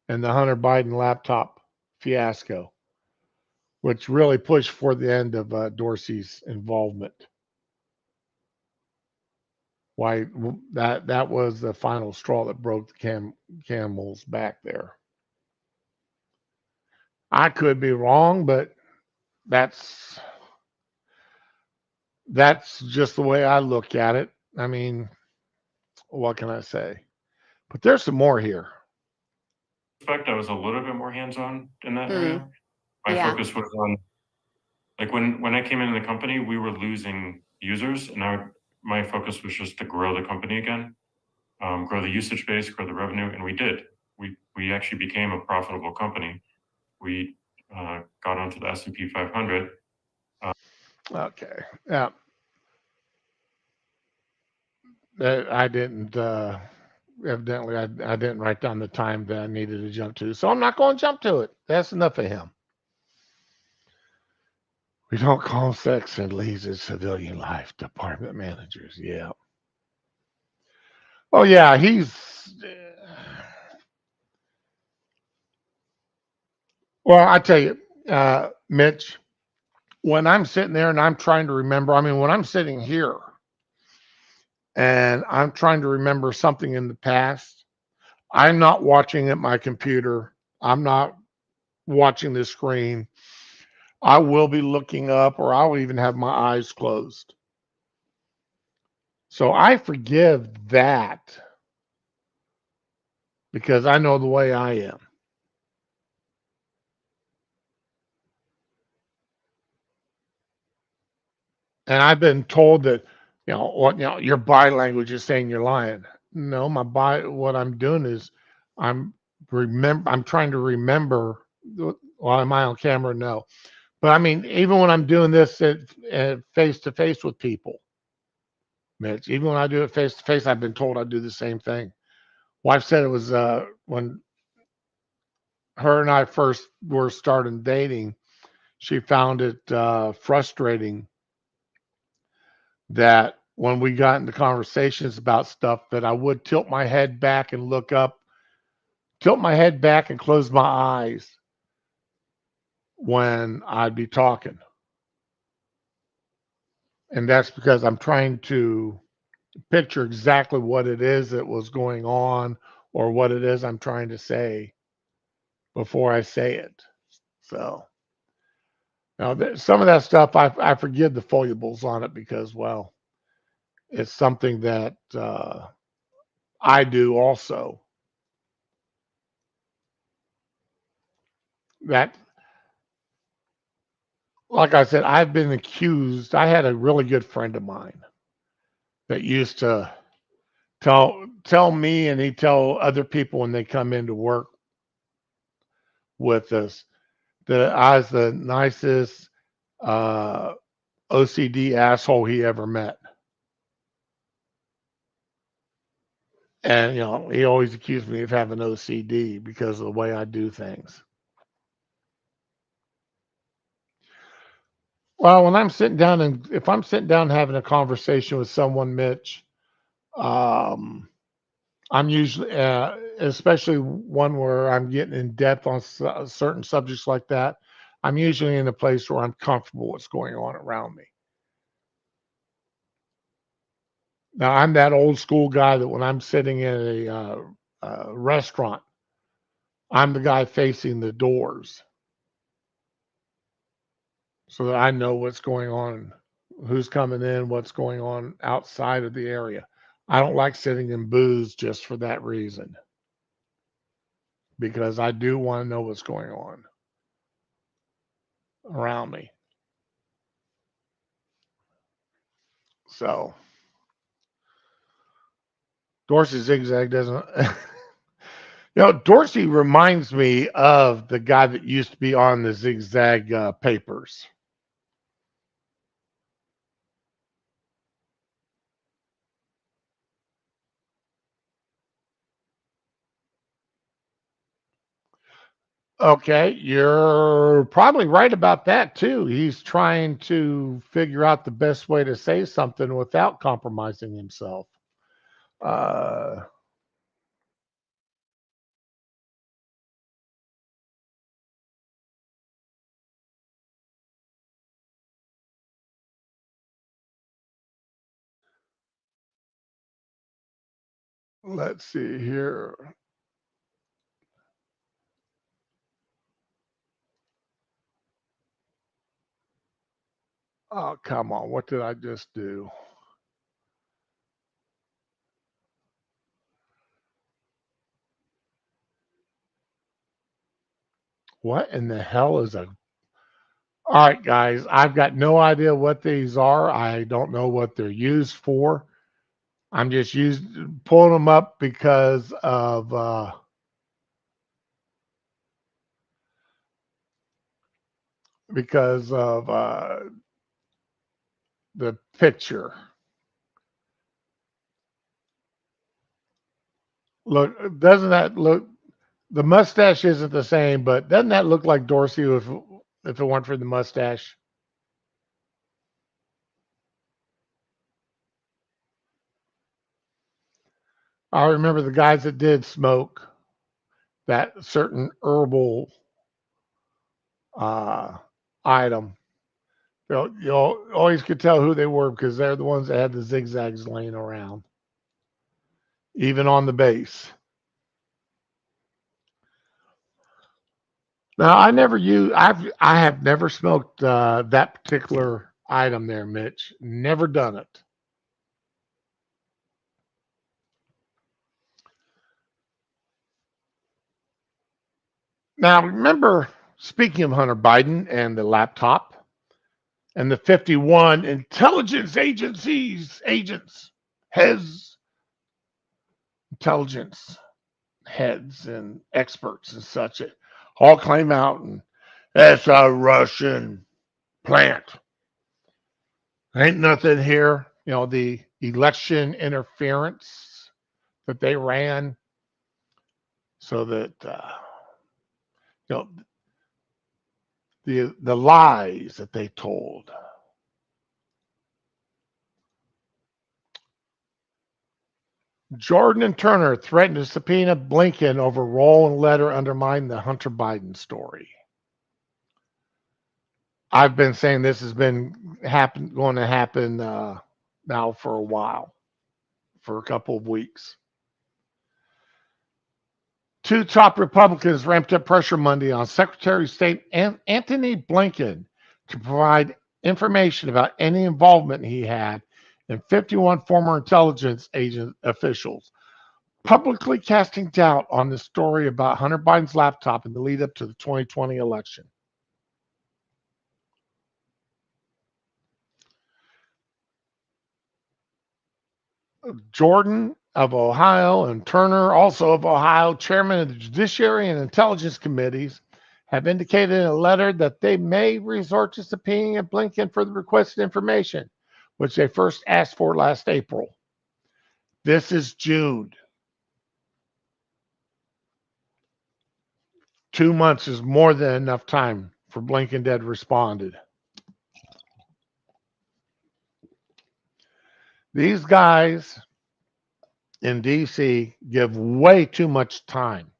and the Hunter Biden laptop fiasco, which really pushed for the end of Dorsey's involvement. Why that was the final straw that broke the camel's back there. I could be wrong, but that's that's just the way I look at it. I mean, what can I say? But there's some more here. I was a little bit more hands-on in that area. My Yeah. focus was on, like, when I came into the company, we were losing users, and my focus was just to grow the company again, grow the usage base, grow the revenue, and we did. We actually became a profitable company. We got onto the S&P 500. Okay. Yeah. I didn't evidently I didn't write down the time that I needed to jump to. So I'm not going to jump to it. That's enough of him. We don't call sex and leads in civilian life department managers. Yeah. Oh yeah, he's well, I tell you, Mitch, when I'm sitting there and I'm trying to remember, I mean, when I'm sitting here and I'm trying to remember something in the past, I'm not watching at my computer. I'm not watching the screen. I will be looking up or I'll even have my eyes closed. So I forgive that because I know the way I am. And I've been told that, your body language is saying you're lying. No, my body, what I'm doing is I'm I'm trying to remember. Well, am I on camera? No. But I mean, even when I'm doing this at face to face with people, Mitch, even when I do it face to face, I've been told I do the same thing. Wife said it was when her and I first were starting dating, she found it frustrating that when we got into conversations about stuff that I would tilt my head back and look up, tilt my head back and close my eyes when I'd be talking. And that's because I'm trying to picture exactly what it is that was going on or what it is I'm trying to say before I say it. So now some of that stuff I forgive the foibles on it because, well, it's something that I do also. That, like I said, I've been accused. I had a really good friend of mine. that used to tell me, and he'd tell other people when they come into work with us, that I was the nicest uh, OCD asshole he ever met. And, he always accused me of having OCD because of the way I do things. Well, when I'm sitting down, and if I'm sitting down having a conversation with someone, Mitch, um, I'm usually, especially one where I'm getting in depth on certain subjects like that, I'm usually in a place where I'm comfortable with what's going on around me. Now, I'm that old school guy that when I'm sitting in a restaurant, I'm the guy facing the doors so that I know what's going on, who's coming in, what's going on outside of the area. I don't like sitting in booths just for that reason because I do want to know what's going on around me. So Dorsey Zigzag doesn't. Dorsey reminds me of the guy that used to be on the Zigzag papers. Okay, you're probably right about that too. He's trying to figure out the best way to say something without compromising himself. Uh, let's see here. Oh, come on. What did I just do? What in the hell is a. All right, guys, I've got no idea what these are. I don't know what they're used for. I'm just pulling them up because of the picture. Look, doesn't that look? The mustache isn't the same, but doesn't that look like Dorsey if it weren't for the mustache? I remember the guys that did smoke that certain herbal uh, item. You always could tell who they were because they're the ones that had the zigzags laying around, even on the base. Now, I have never smoked that particular item there, Mitch. Never done it. Now, remember, speaking of Hunter Biden and the laptop and the 51 intelligence heads, intelligence heads and experts and such, all claim out and that's a Russian plant. Ain't nothing here. The election interference that they ran so that you know the lies that they told. Jordan and Turner threatened to subpoena Blinken over role and letter undermining the Hunter Biden story. I've been saying this has been going to happen now for a while, for a couple of weeks. Two top Republicans ramped up pressure Monday on Secretary of State Antony Blinken to provide information about any involvement he had in 51 former intelligence agent officials, publicly casting doubt on the story about Hunter Biden's laptop in the lead up to the 2020 election. Jordan of Ohio and Turner, also of Ohio, chairman of the Judiciary and Intelligence Committees, have indicated in a letter that they may resort to subpoenaing Blinken for the requested information, which they first asked for last April. This is June. 2 months is more than enough time for Blinken to have responded. These guys in DC give way too much time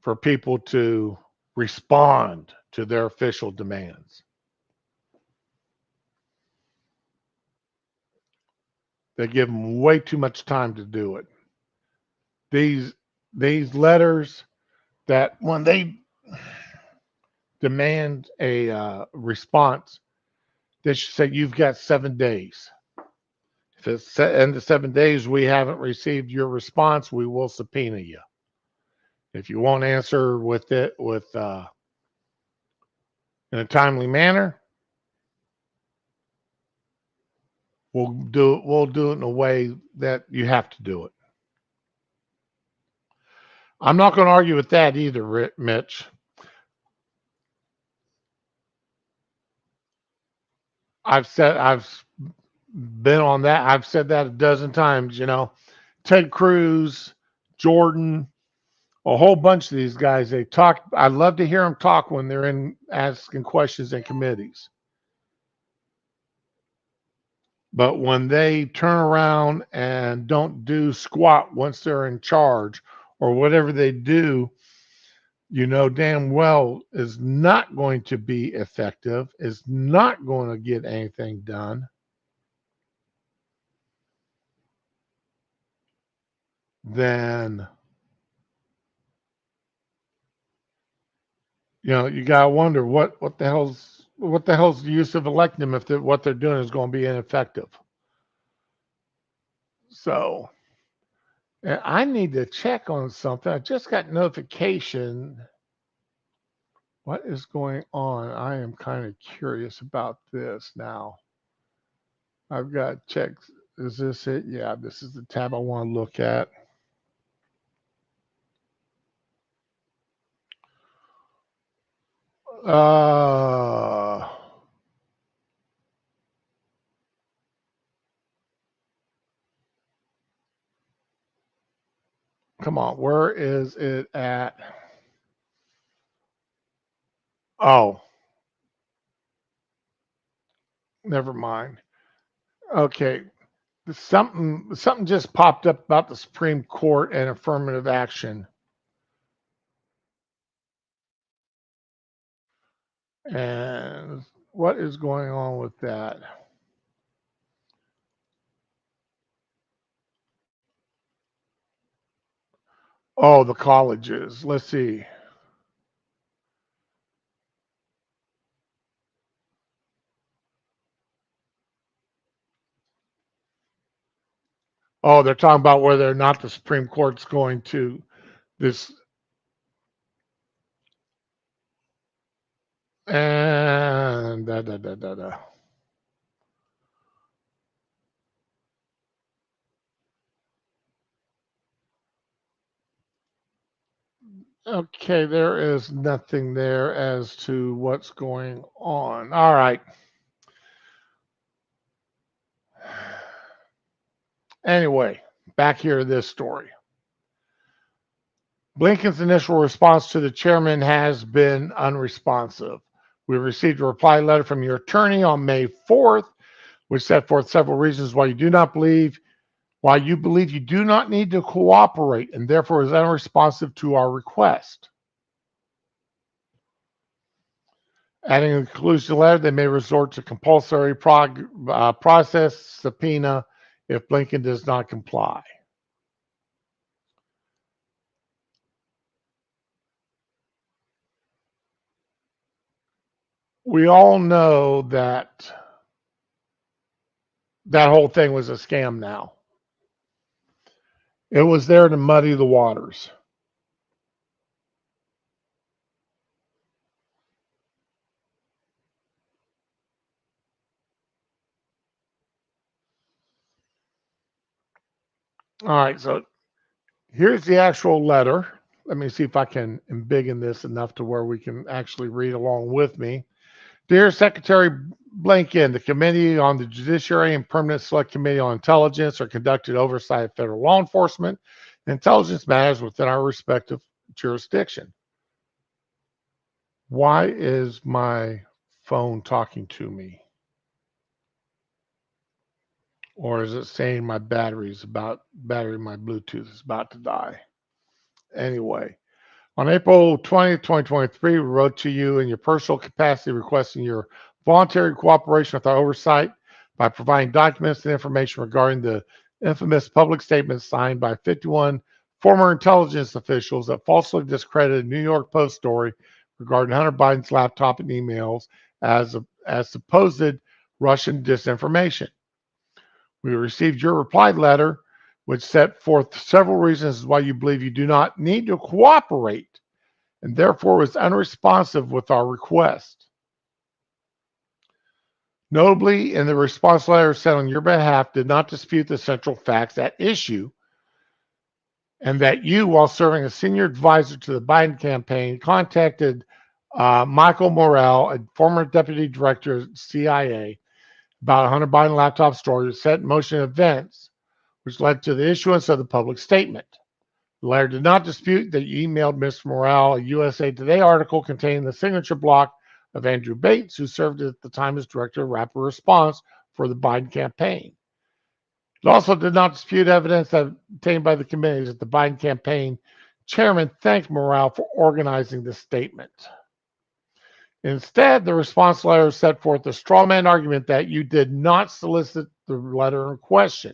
for people to respond to their official demands. They give them way too much time to do it. These letters that when they demand a response, they should say you've got 7 days. If it's in the 7 days we haven't received your response, we will subpoena you. If you won't answer with it in a timely manner, we'll do it in a way that you have to do it. I'm not going to argue with that either, Mitch. I've been on that. I've said that a dozen times, Ted Cruz, Jordan, a whole bunch of these guys, they talk. I love to hear them talk when they're in asking questions in committees. But when they turn around and don't do squat once they're in charge, or whatever they do, damn well is not going to be effective, is not going to get anything done, then you gotta wonder what the hell's the use of electing them if what they're doing is going to be ineffective. So I need to check on something. I just got notification. What is going on? I am kind of curious about this now. I've got checks. Is this it? Yeah, this is the tab I want to look at. Come on, where is it at? Oh, never mind. Okay, something just popped up about the Supreme Court and affirmative action. And what is going on with that? Oh, the colleges. Let's see. Oh, they're talking about whether or not the Supreme Court's going to this. And da da da da da. Okay, there is nothing there as to what's going on. All right. Anyway, back here to this story. Blinken's initial response to the chairman has been unresponsive. We received a reply letter from your attorney on May 4th, which set forth several reasons why you believe you do not need to cooperate and therefore is unresponsive to our request. Adding in the conclusion of the letter, they may resort to compulsory process subpoena if Blinken does not comply. We all know that whole thing was a scam now. It was there to muddy the waters. All right, so here's the actual letter. Let me see if I can embiggen this enough to where we can actually read along with me. Dear Secretary Blinken, the Committee on the Judiciary and Permanent Select Committee on Intelligence are conducting oversight of federal law enforcement and intelligence matters within our respective jurisdiction. Why is my phone talking to me? Or is it saying my battery, my Bluetooth is about to die? Anyway, on April 20th, 2023, we wrote to you in your personal capacity requesting your voluntary cooperation with our oversight by providing documents and information regarding the infamous public statements signed by 51 former intelligence officials that falsely discredited a New York Post story regarding Hunter Biden's laptop and emails as supposed Russian disinformation. We received your reply letter, which set forth several reasons why you believe you do not need to cooperate and therefore was unresponsive with our request. Notably, in the response letter sent on your behalf, did not dispute the central facts at issue, and that you, while serving as senior advisor to the Biden campaign, contacted Michael Morrell, a former deputy director of CIA, about a Hunter Biden laptop story that set in motion events which led to the issuance of the public statement. The letter did not dispute that you emailed Mr. Morrell a USA Today article containing the signature block of Andrew Bates, who served at the time as director of rapid response for the Biden campaign. It also did not dispute evidence obtained by the committee that the Biden campaign chairman thanked Morrell for organizing the statement. Instead, the response letter set forth the straw man argument that you did not solicit the letter in question,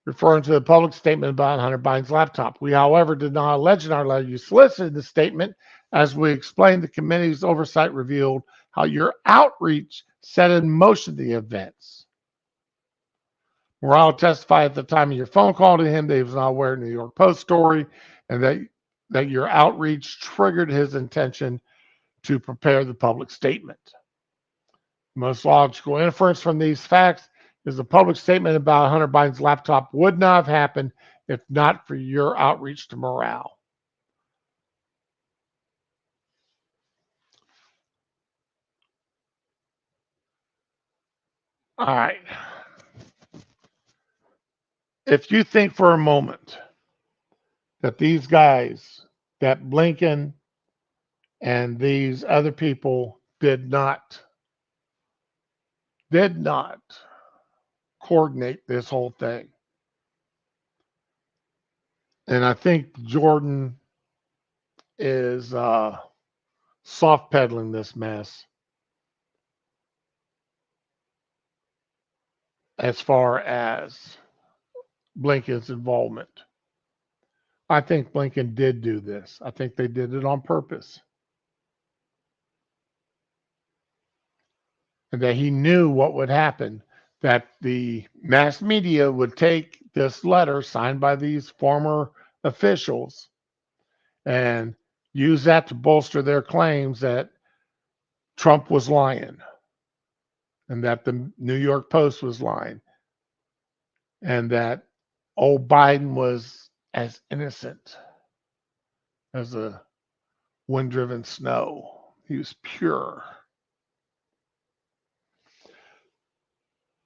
referring to the public statement about Hunter Biden's laptop. We, however, did not allege in our letter you solicited the statement. As we explained, the committee's oversight revealed how your outreach set in motion the events. Morrell testified at the time of your phone call to him that he was not aware of the New York Post story and that your outreach triggered his intention to prepare the public statement. The most logical inference from these facts is the public statement about Hunter Biden's laptop would not have happened if not for your outreach to Morrell. All right. If you think for a moment that these guys, that Blinken and these other people did not coordinate this whole thing. And I think Jordan is soft pedaling this mess as far as Blinken's involvement. I think Blinken did do this. I think they did it on purpose. And that he knew what would happen, that the mass media would take this letter signed by these former officials and use that to bolster their claims that Trump was lying and that the New York Post was lying and that old Biden was as innocent as a wind-driven snow. He was pure.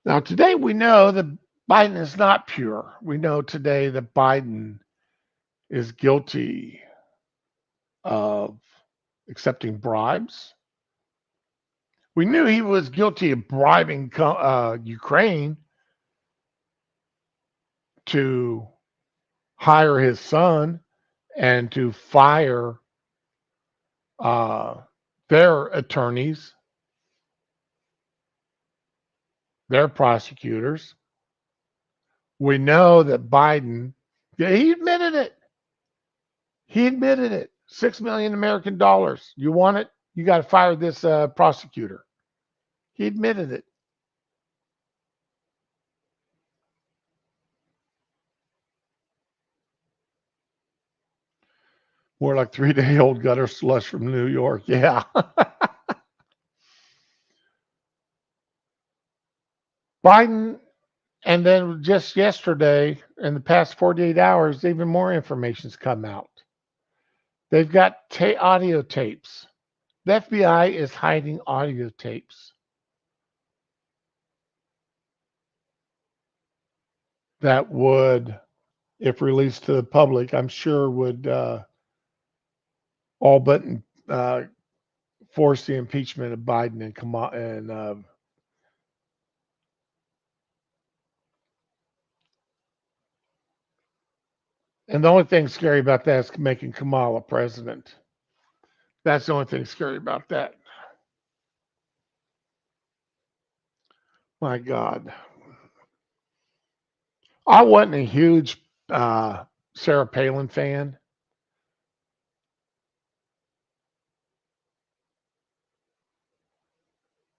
Now, today we know that Biden is not pure. We know today that Biden is guilty of accepting bribes. We knew he was guilty of bribing Ukraine to hire his son and to fire their attorneys, their prosecutors. We know that Biden, he admitted it. He admitted it. $6 million American dollars. You want it? You got to fire this prosecutor. He admitted it. More like 3-day-old gutter slush from New York. Yeah. Biden And then just yesterday, in the past 48 hours, even more information's come out. They've got audio tapes. The FBI is hiding audio tapes that would, if released to the public, I'm sure would all but force the impeachment of Biden and the only thing scary about that is making Kamala president. That's the only thing scary about that. My God. I wasn't a huge Sarah Palin fan,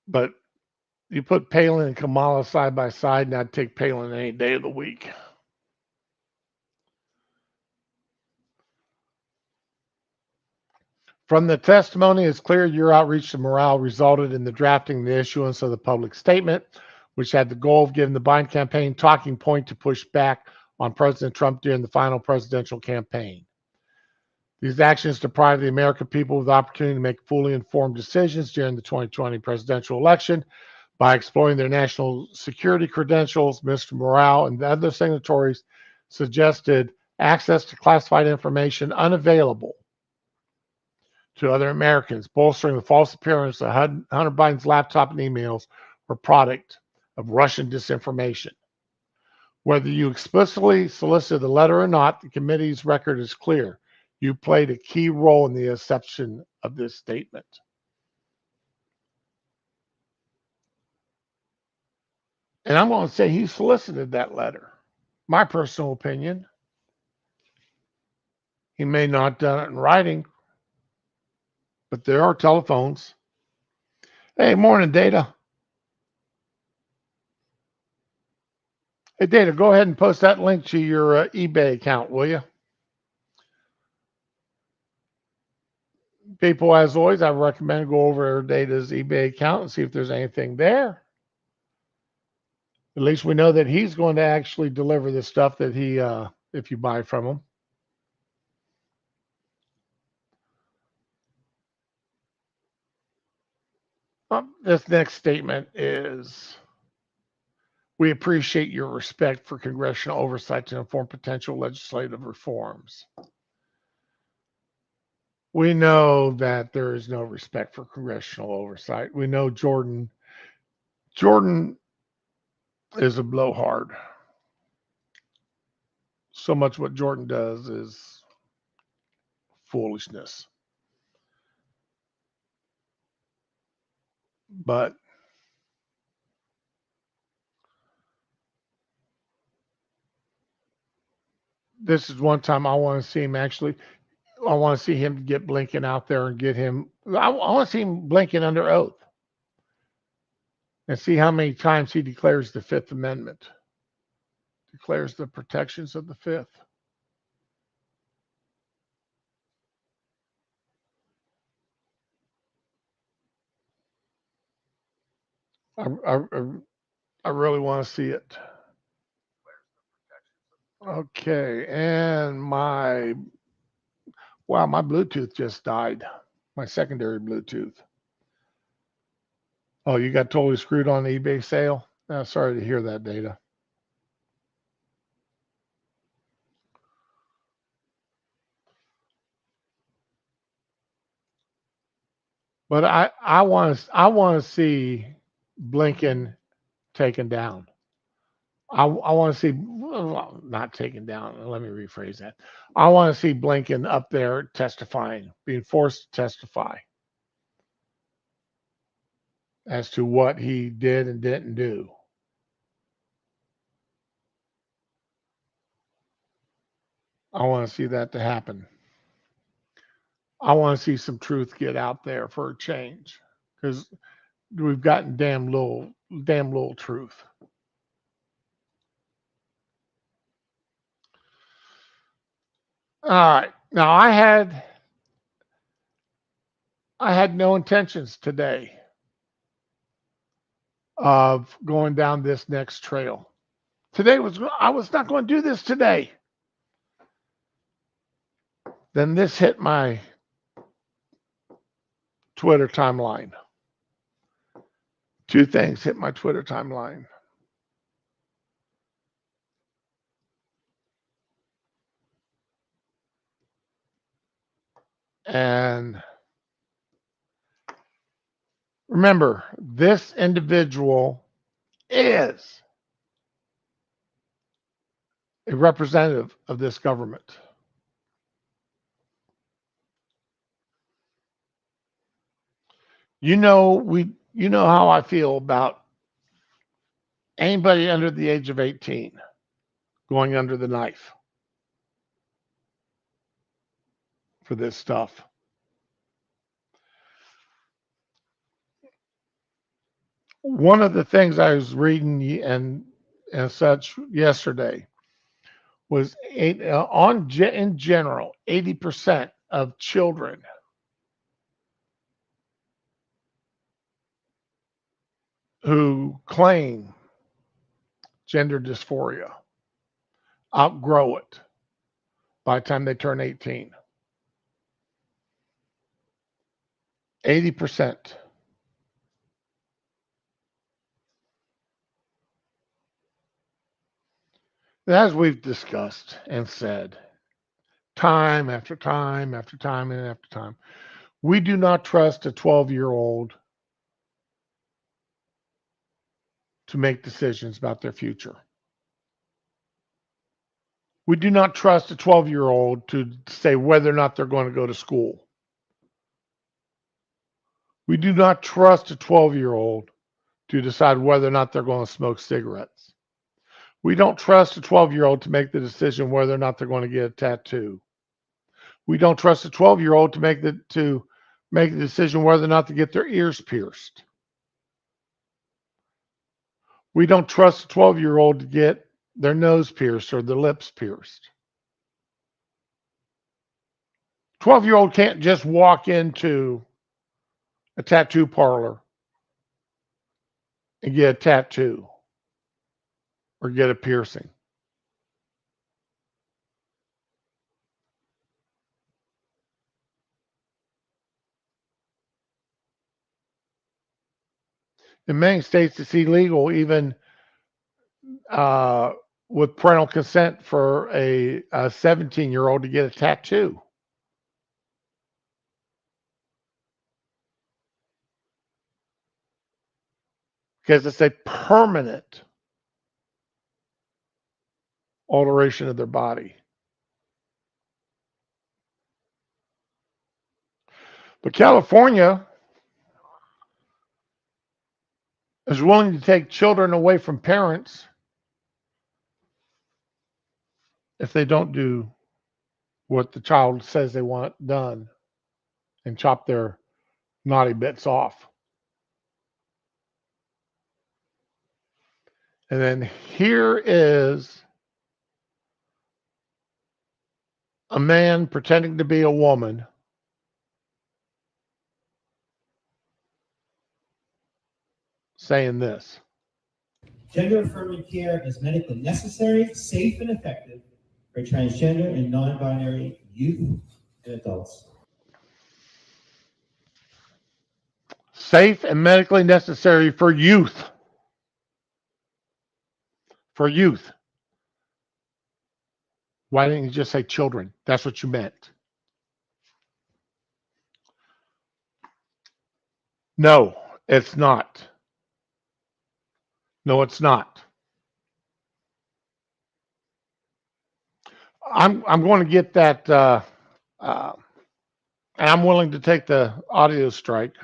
but you put Palin and Kamala side by side, and I'd take Palin any day of the week. From the testimony, it's clear your outreach to morale resulted in the drafting and the issuance of the public statement, which had the goal of giving the Biden campaign talking point to push back on President Trump during the final presidential campaign. These actions deprive the American people of the opportunity to make fully informed decisions during the 2020 presidential election by exploring their national security credentials. Mr. Morale and the other signatories suggested access to classified information unavailable to other Americans, bolstering the false appearance that Hunter Biden's laptop and emails were product of Russian disinformation. Whether you explicitly solicited the letter or not, the committee's record is clear. You played a key role in the inception of this statement. And I'm going to say he solicited that letter. My personal opinion. He may not have done it in writing, but there are telephones. Hey, morning, Data. Hey, Data, go ahead and post that link to your eBay account, will you? People, as always, I recommend go over Data's eBay account and see if there's anything there. At least we know that he's going to actually deliver the stuff that he, if you buy from him. This next statement is, we appreciate your respect for congressional oversight to inform potential legislative reforms. We know that there is no respect for congressional oversight. We know Jordan is a blowhard. So much what Jordan does is foolishness. But this is one time I want to see him actually. I want to see him get Blinken out there and get him. I want to see him Blinken under oath and see how many times he declares the Fifth Amendment, declares the protections of the Fifth. I really want to see it. Okay, and my Bluetooth just died. My secondary Bluetooth. Oh, you got totally screwed on the eBay sale? Sorry to hear that, Data. But I want to see Blinken taken down. I want to see, well, not taken down. Let me rephrase that. I want to see Blinken up there testifying, being forced to testify as to what he did and didn't do. I want to see that to happen. I want to see some truth get out there for a change, because we've gotten damn little truth. All right. Now I had no intentions today of going down this next trail. I was not going to do this today. Then this hit my Twitter timeline. Two things hit my Twitter timeline. And remember, this individual is a representative of this government. You know how I feel about anybody under the age of 18 going under the knife for this stuff. One of the things I was reading and such yesterday was in general, 80% of children who claim gender dysphoria outgrow it by the time they turn 18. 80%. As we've discussed and said, time after time after time and after time, we do not trust a 12-year-old to make decisions about their future. We do not trust a 12-year-old to say whether or not they're going to go to school. We do not trust a 12-year-old to decide whether or not they're going to smoke cigarettes. We don't trust a 12-year-old to make the decision whether or not they're going to get a tattoo. We don't trust a 12-year-old to make the decision whether or not to get their ears pierced. We don't trust a 12-year-old to get their nose pierced or their lips pierced. 12-year-old can't just walk into a tattoo parlor and get a tattoo or get a piercing. In many states, it's illegal, even with parental consent, for a 17-year-old to get a tattoo. Because it's a permanent alteration of their body. But California is willing to take children away from parents if they don't do what the child says they want done and chop their naughty bits off. And then here is a man pretending to be a woman saying this. Gender-affirming care is medically necessary, safe, and effective for transgender and non-binary youth and adults. Safe and medically necessary for youth. For youth. Why didn't you just say children? That's what you meant. No, it's not. No, it's not. I'm going to get that, and I'm willing to take the audio strike,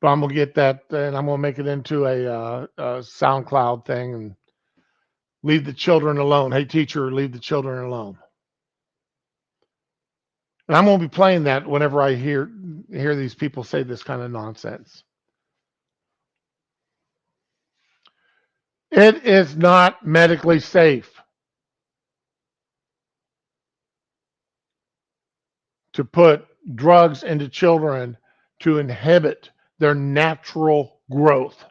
but I'm going to get that, and I'm going to make it into a SoundCloud thing and leave the children alone. Hey, teacher, leave the children alone. And I'm going to be playing that whenever I hear these people say this kind of nonsense. It is not medically safe to put drugs into children to inhibit their natural growth.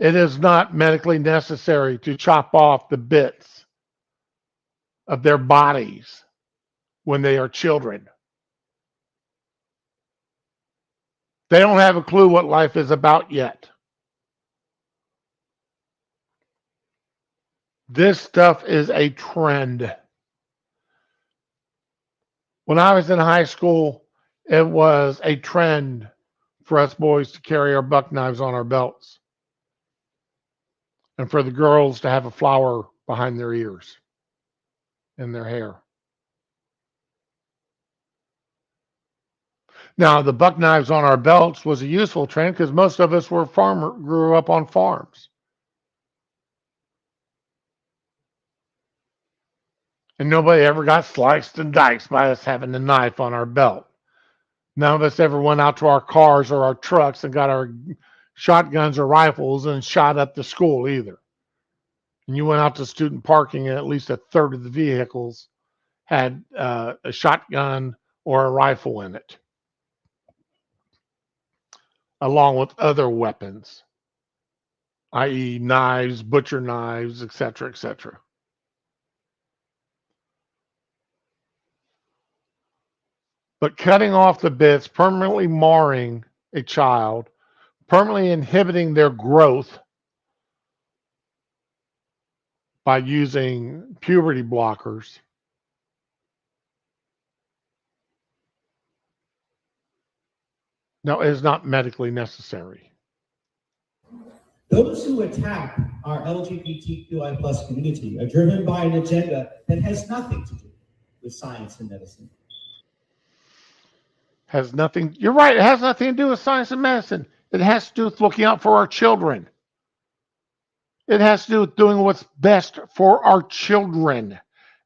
It is not medically necessary to chop off the bits of their bodies when they are children. They don't have a clue what life is about yet. This stuff is a trend. When I was in high school, it was a trend for us boys to carry our buck knives on our belts and for the girls to have a flower behind their ears in their hair. Now, the buck knives on our belts was a useful trend because most of us grew up on farms. And nobody ever got sliced and diced by us having a knife on our belt. None of us ever went out to our cars or our trucks and got our shotguns or rifles and shot up the school either. And you went out to student parking and at least a third of the vehicles had a shotgun or a rifle in it, along with other weapons, i.e. knives, butcher knives, etc., etc. But cutting off the bits, permanently marring a child, permanently inhibiting their growth by using puberty blockers, no, is not medically necessary. Those who attack our LGBTQI plus community are driven by an agenda that has nothing to do with science and medicine. Has nothing, you're right, it has nothing to do with science and medicine. It has to do with looking out for our children. It has to do with doing what's best for our children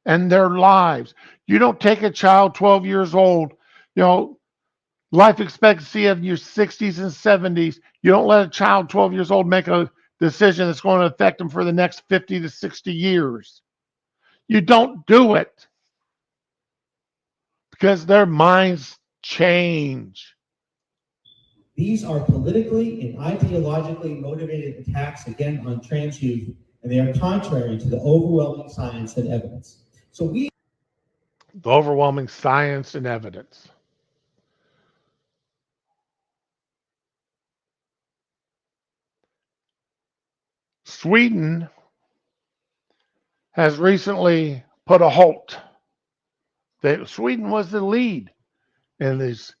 and their lives. You don't take a child 12 years old, life expectancy of your 60s and 70s. You don't let a child 12 years old make a decision that's going to affect them for the next 50 to 60 years. You don't do it because their minds change. These are politically and ideologically motivated attacks, again, on trans youth, and they are contrary to the overwhelming science and evidence. The overwhelming science and evidence. Sweden has recently put a halt. Sweden was the lead in these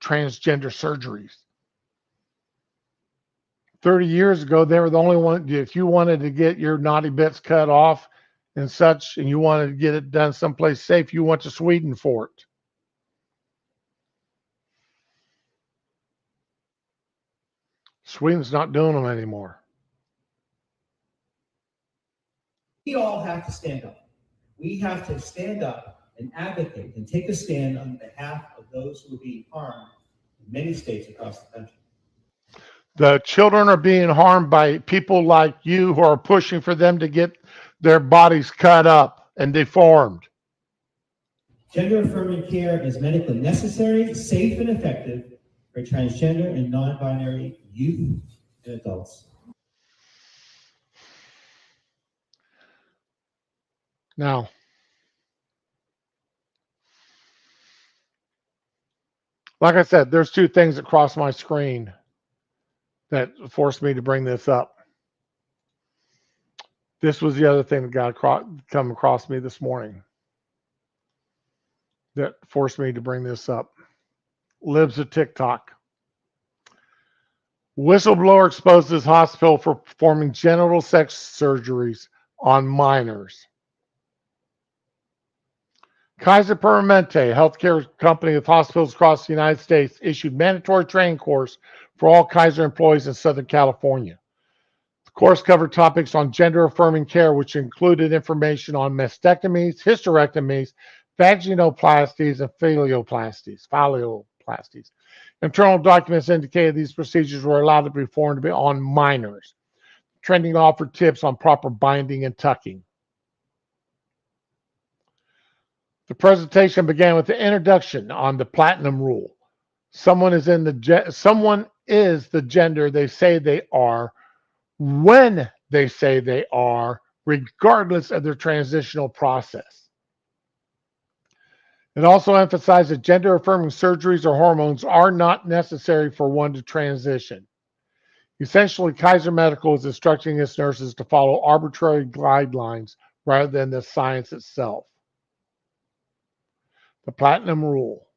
transgender surgeries. 30 years ago, they were the only one. If you wanted to get your naughty bits cut off and such, and you wanted to get it done someplace safe, you went to Sweden for it. Sweden's not doing them anymore. We all have to stand up. We have to stand up and advocate and take a stand on behalf of those who are being harmed in many states across the country. The children are being harmed by people like you who are pushing for them to get their bodies cut up and deformed. Gender-affirming care is medically necessary, safe, and effective for transgender and non-binary youth and adults. Now, like I said, there's two things that crossed my screen that forced me to bring this up. This was the other thing that come across me this morning that forced me to bring this up. Libs of TikTok. Whistleblower exposes hospital for performing genital sex surgeries on minors. Kaiser Permanente, a healthcare company with hospitals across the United States, issued mandatory training course for all Kaiser employees in Southern California. The course covered topics on gender-affirming care, which included information on mastectomies, hysterectomies, vaginoplasties, and phalloplasties. Internal documents indicated these procedures were allowed to be performed on minors. Training offered tips on proper binding and tucking. The presentation began with the introduction on the platinum rule. Someone is the gender they say they are when they say they are, regardless of their transitional process. It also emphasized that gender affirming surgeries or hormones are not necessary for one to transition. Essentially, Kaiser Medical is instructing its nurses to follow arbitrary guidelines rather than the science itself. The platinum rule: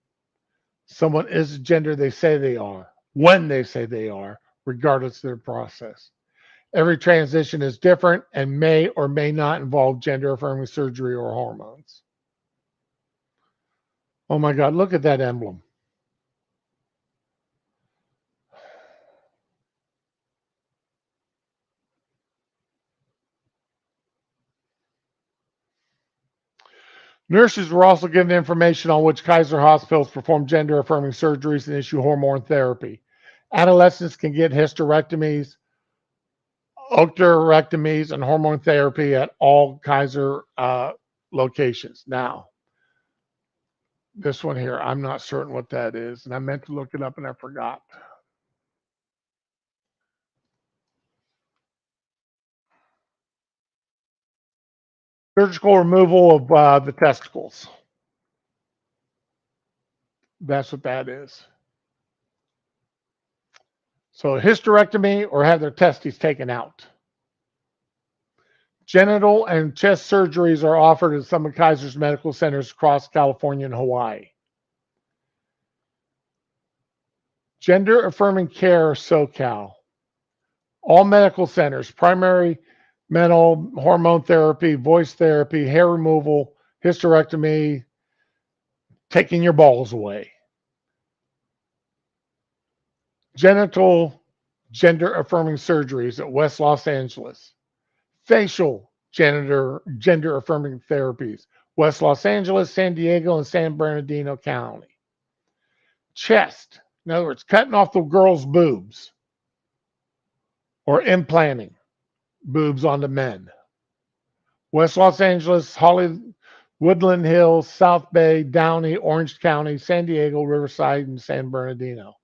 someone is the gender they say they are, when they say they are, regardless of their process. Every transition is different and may or may not involve gender affirming surgery or hormones. Oh my God, look at that emblem. Nurses were also given information on which Kaiser hospitals perform gender affirming surgeries and issue hormone therapy. Adolescents can get hysterectomies, oophorectomies, and hormone therapy at all Kaiser locations. Now, this one here, I'm not certain what that is, and I meant to look it up and I forgot. Surgical removal of the testicles. That's what that is. So hysterectomy or have their testes taken out. Genital and chest surgeries are offered at some of Kaiser's medical centers across California and Hawaii. Gender affirming care SoCal. All medical centers, primary mental, hormone therapy, voice therapy, hair removal, hysterectomy, taking your balls away. Genital gender affirming surgeries at West Los Angeles. Facial gender affirming therapies, West Los Angeles, San Diego, and San Bernardino County. Chest, in other words, cutting off the girl's boobs or implanting boobs onto men. West Los Angeles, Woodland Hills, South Bay, Downey, Orange County, San Diego, Riverside, and San Bernardino.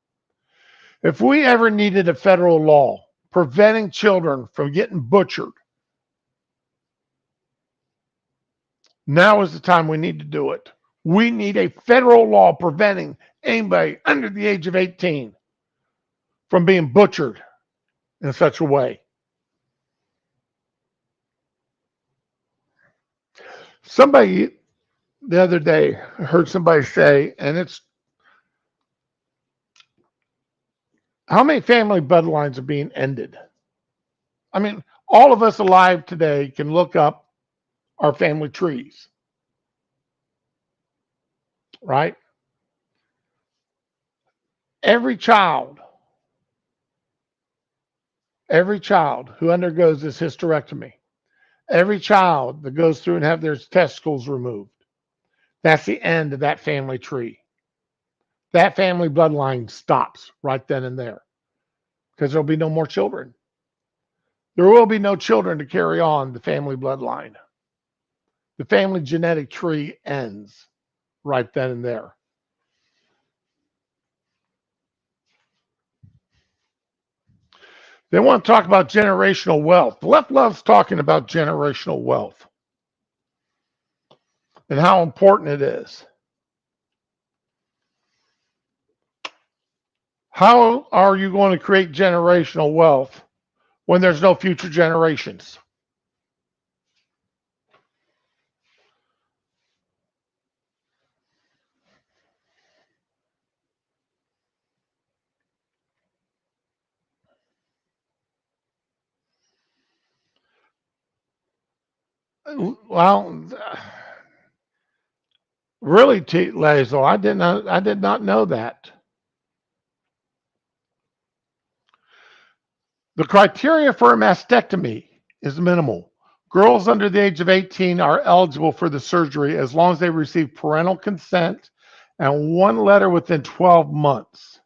If we ever needed a federal law preventing children from getting butchered, now is the time we need to do it. We need a federal law preventing anybody under the age of 18 from being butchered in such a way. Somebody the other day heard somebody say, and it's how many family bloodlines are being ended? I mean, all of us alive today can look up our family trees, right? Every child who undergoes this hysterectomy, every child that goes through and have their testicles removed, that's the end of that family tree. That family bloodline stops right then and there because there'll be no more children. There will be no children to carry on the family bloodline. The family genetic tree ends right then and there. They want to talk about generational wealth. The left loves talking about generational wealth and how important it is. How are you going to create generational wealth when there's no future generations? Well, really, Lazo, I did not know that. The criteria for a mastectomy is minimal. Girls under the age of 18 are eligible for the surgery as long as they receive parental consent and one letter within 12 months.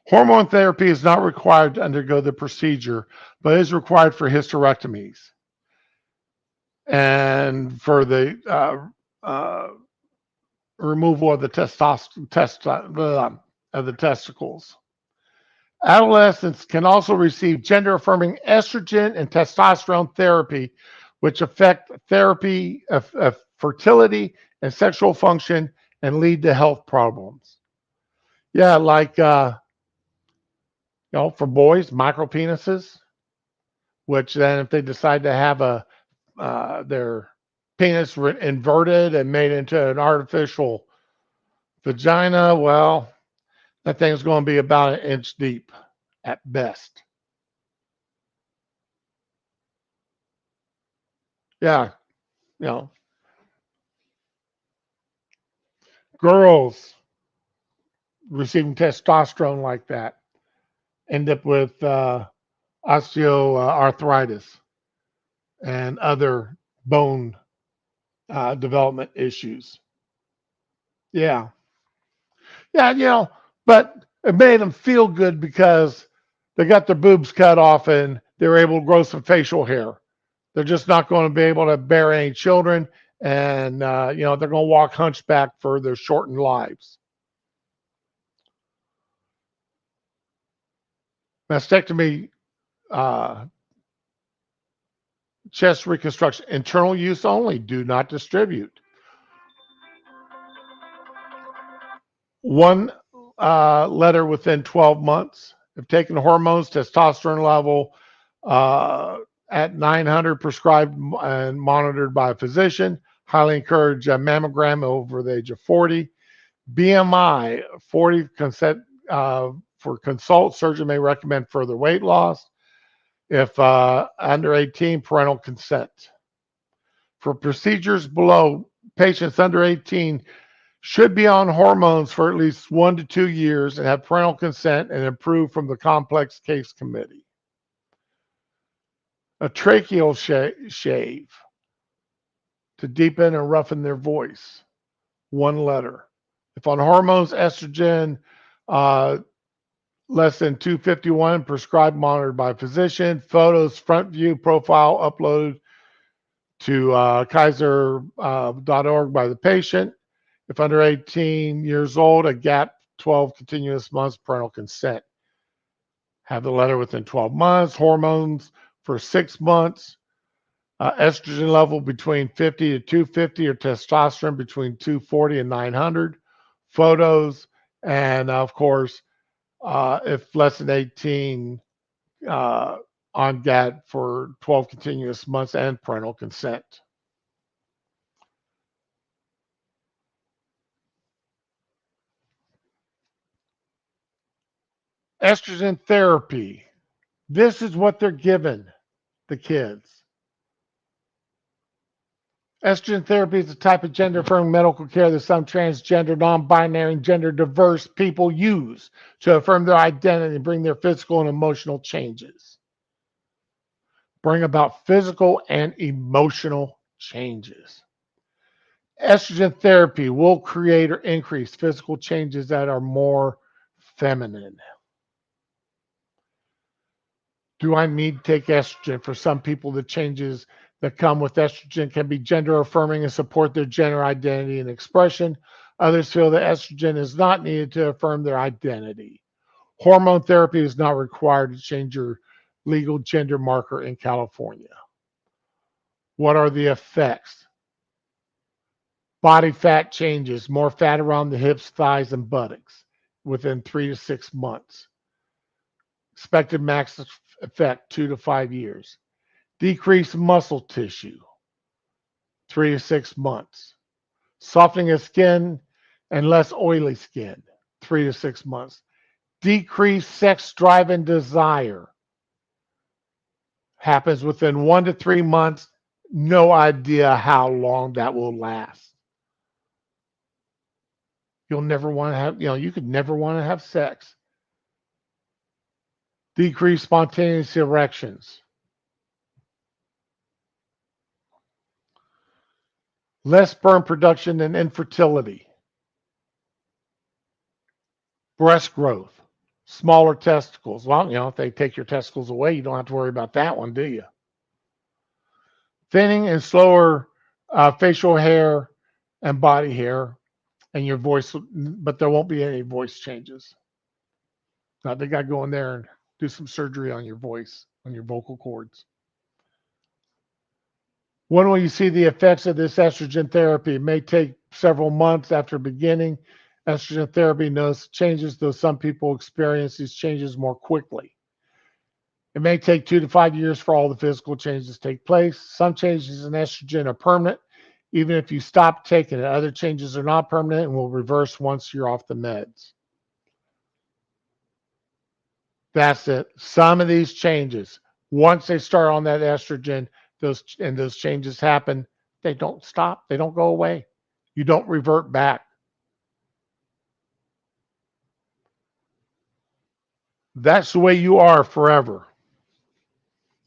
Hormone therapy is not required to undergo the procedure, but is required for hysterectomies and for the removal of the testicles. Adolescents can also receive gender-affirming estrogen and testosterone therapy, which affect therapy of fertility and sexual function and lead to health problems. Yeah, like for boys, micropenises, which then if they decide to have their penis inverted and made into an artificial vagina, well, that thing's going to be about an inch deep at best. Yeah, girls receiving testosterone like that end up with osteoarthritis and other bone development issues. Yeah. Yeah, but it made them feel good because they got their boobs cut off and they were able to grow some facial hair. They're just not going to be able to bear any children, and they're going to walk hunchback for their shortened lives. Mastectomy, chest reconstruction, internal use only. Do not distribute. One letter within 12 months. If taken hormones, testosterone level at 900 prescribed and monitored by a physician. Highly encourage a mammogram over the age of 40. BMI 40 consent for consult. Surgeon may recommend further weight loss. If under 18, parental consent. For procedures below, patients under 18 should be on hormones for at least 1 to 2 years and have parental consent and approved from the complex case committee. A tracheal shave to deepen and roughen their voice. 1 letter. If on hormones, estrogen, less than 251, prescribed, monitored by physician. Photos, front view profile uploaded to Kaiser.org by the patient. If under 18 years old, a gap 12 continuous months, parental consent. Have the letter within 12 months. Hormones for 6 months. Estrogen level between 50 to 250 or testosterone between 240 and 900. Photos, and of course, if less than 18, on GAT for 12 continuous months and parental consent. Estrogen therapy. This is what they're given the kids. Estrogen therapy is a type of gender-affirming medical care that some transgender, non-binary, and gender-diverse people use to affirm their identity and bring their physical and emotional changes. Bring about physical and emotional changes. Estrogen therapy will create or increase physical changes that are more feminine. Do I need to take estrogen? For some people, the changes that come with estrogen can be gender affirming and support their gender identity and expression. Others feel that estrogen is not needed to affirm their identity. Hormone therapy is not required to change your legal gender marker in California. What are the effects? Body fat changes, more fat around the hips, thighs, and buttocks within 3 to 6 months. Expected max effect 2 to 5 years. Decreased muscle tissue, 3 to 6 months. Softening of skin and less oily skin, 3 to 6 months. Decreased sex drive and desire happens within 1 to 3 months. No idea how long that will last. You'll never want to have, you could never want to have sex. Decreased spontaneous erections. Less sperm production and infertility. Breast growth. Smaller testicles. Well, if they take your testicles away, you don't have to worry about that one, do you? Thinning and slower facial hair and body hair and your voice, but there won't be any voice changes. Now they got to go in there and do some surgery on your voice, on your vocal cords. When will you see the effects of this estrogen therapy? It may take several months after beginning. Estrogen therapy knows changes, though some people experience these changes more quickly. It may take 2 to 5 years for all the physical changes to take place. Some changes in estrogen are permanent, even if you stop taking it. Other changes are not permanent and will reverse once you're off the meds. That's it. Some of these changes, once they start on that estrogen, those changes happen, they don't stop. They don't go away. You don't revert back. That's the way you are forever.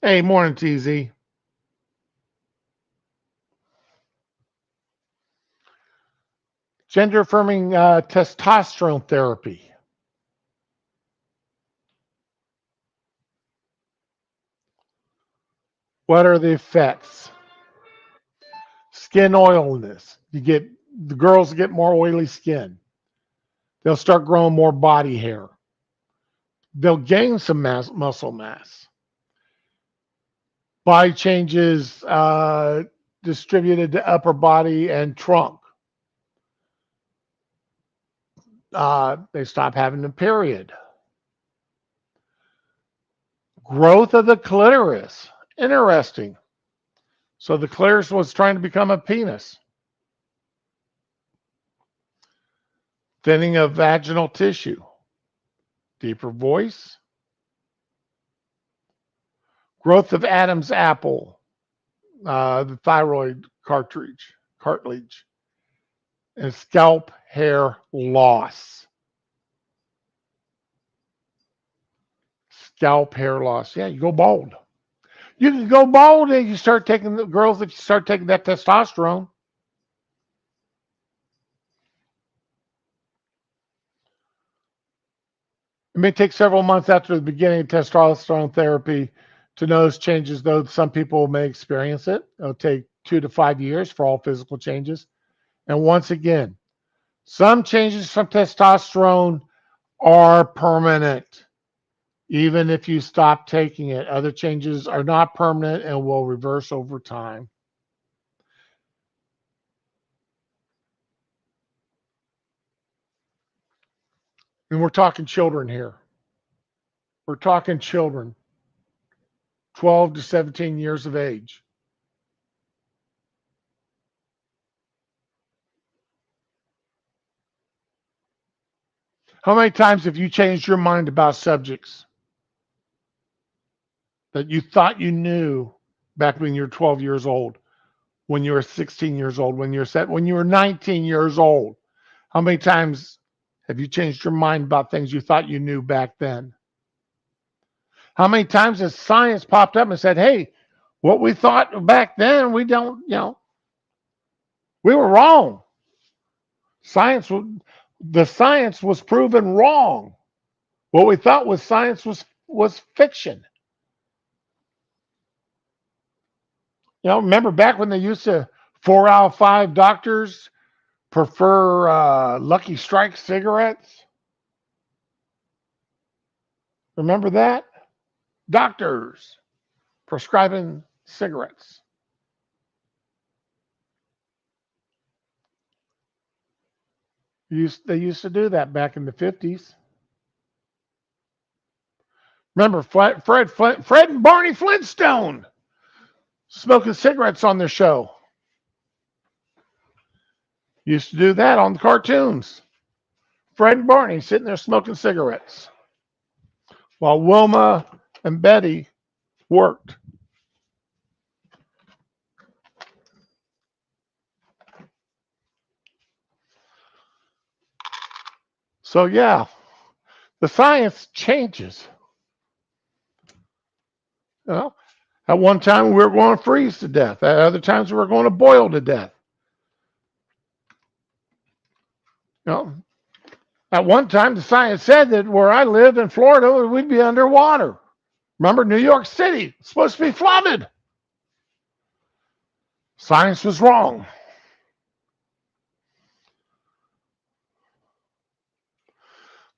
Hey, morning, TZ. Gender affirming testosterone therapy. What are the effects? Skin oiliness. The girls get more oily skin. They'll start growing more body hair. They'll gain some muscle mass. Body changes distributed to upper body and trunk. They stop having a period. Growth of the clitoris. Interesting. So the clitoris was trying to become a penis. Thinning of vaginal tissue. Deeper voice. Growth of Adam's apple. The thyroid cartilage. And scalp hair loss. Scalp hair loss. Yeah, you go bald. You can go bald if you start taking if you start taking that testosterone. It may take several months after the beginning of testosterone therapy to notice changes, though some people may experience it. It'll take 2 to 5 years for all physical changes. And once again, some changes from testosterone are permanent, even if you stop taking it. Other changes are not permanent and will reverse over time. And we're talking children here. We're talking children, 12 to 17 years of age. How many times have you changed your mind about subjects that you thought you knew back when you were 12 years old, when you were 16 years old, when you were 19 years old? How many times have you changed your mind about things you thought you knew back then? How many times has science popped up and said, hey, what we thought back then, we don't, we were wrong. The science was proven wrong. What we thought was science was fiction. Remember back when they used to 4 out of 5 doctors prefer Lucky Strike cigarettes? Remember that? Doctors prescribing cigarettes. They used to do that back in the 50s. Remember Fred and Barney Flintstone smoking cigarettes on their show. Used to do that on the cartoons. Fred and Barney sitting there smoking cigarettes while Wilma and Betty worked. So yeah, the science changes. At one time we were going to freeze to death. At other times we were going to boil to death. At one time the science said that where I live in Florida, we'd be underwater. Remember New York City, it's supposed to be flooded. Science was wrong.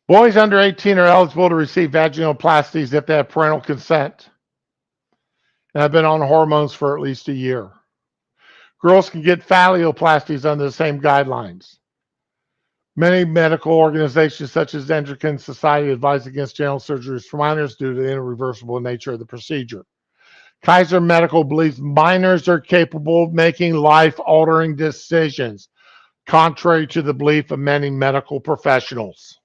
Boys under 18 are eligible to receive vaginoplasties if they have parental consent and have been on hormones for at least a year. Girls can get phalloplasties under the same guidelines. Many medical organizations, such as the Endocrine Society, advise against general surgeries for minors due to the irreversible nature of the procedure. Kaiser Medical believes minors are capable of making life-altering decisions, contrary to the belief of many medical professionals.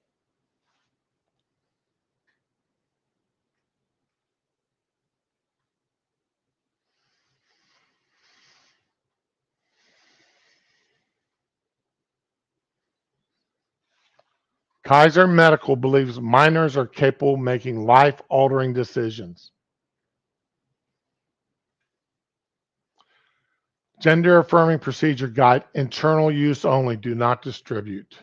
Kaiser Medical believes minors are capable of making life-altering decisions. Gender affirming procedure guide, internal use only, do not distribute.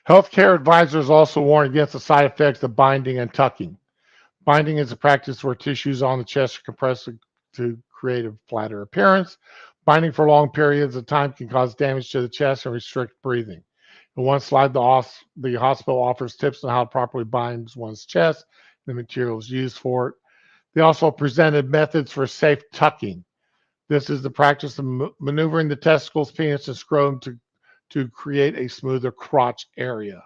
Healthcare advisors also warn against the side effects of binding and tucking. Binding is a practice where tissues on the chest are compressed to create a flatter appearance. Binding for long periods of time can cause damage to the chest and restrict breathing. In one slide, the hospital offers tips on how to properly bind one's chest, the materials used for it. They also presented methods for safe tucking. This is the practice of maneuvering the testicles, penis, and scrotum to create a smoother crotch area.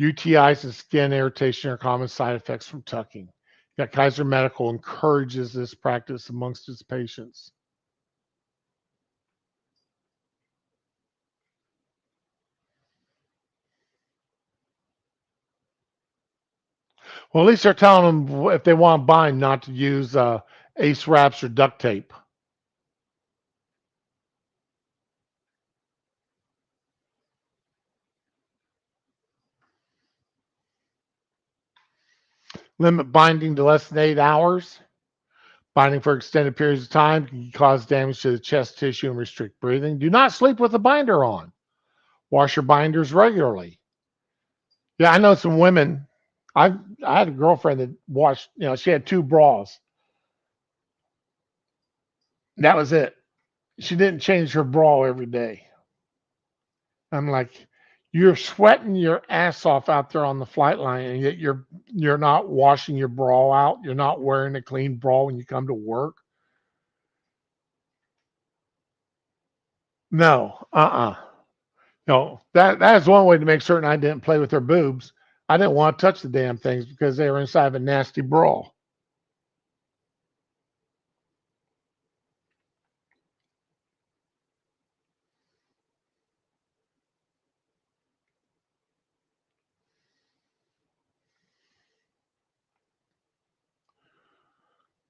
UTIs and skin irritation are common side effects from tucking. Yet Kaiser Medical encourages this practice amongst its patients. Well, at least they're telling them if they want to bind, not to use ace wraps or duct tape. Limit binding to less than 8 hours. Binding for extended periods of time can cause damage to the chest tissue and restrict breathing. Do not sleep with a binder on. Wash your binders regularly. Yeah, I know some women. I had a girlfriend that washed, she had 2 bras. That was it. She didn't change her bra every day. I'm like, you're sweating your ass off out there on the flight line, and yet you're not washing your bra out. You're not wearing a clean bra when you come to work. No, No, that is one way to make certain I didn't play with her boobs. I didn't want to touch the damn things because they were inside of a nasty bra.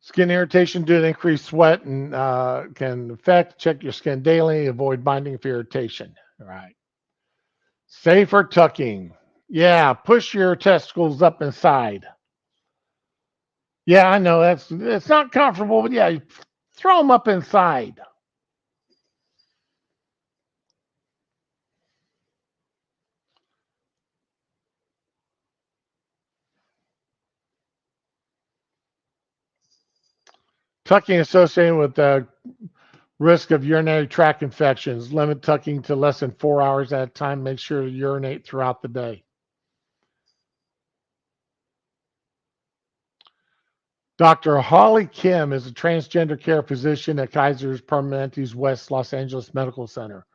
Skin irritation due to increased sweat and can affect. Check your skin daily. Avoid binding for irritation. All right. Safer tucking. Yeah, push your testicles up inside. Yeah, I know it's not comfortable, but yeah, throw them up inside. Tucking associated with the risk of urinary tract infections. Limit tucking to less than 4 hours at a time. Make sure to urinate throughout the day. Dr. Holly Kim is a transgender care physician at Kaiser Permanente's West Los Angeles Medical Center.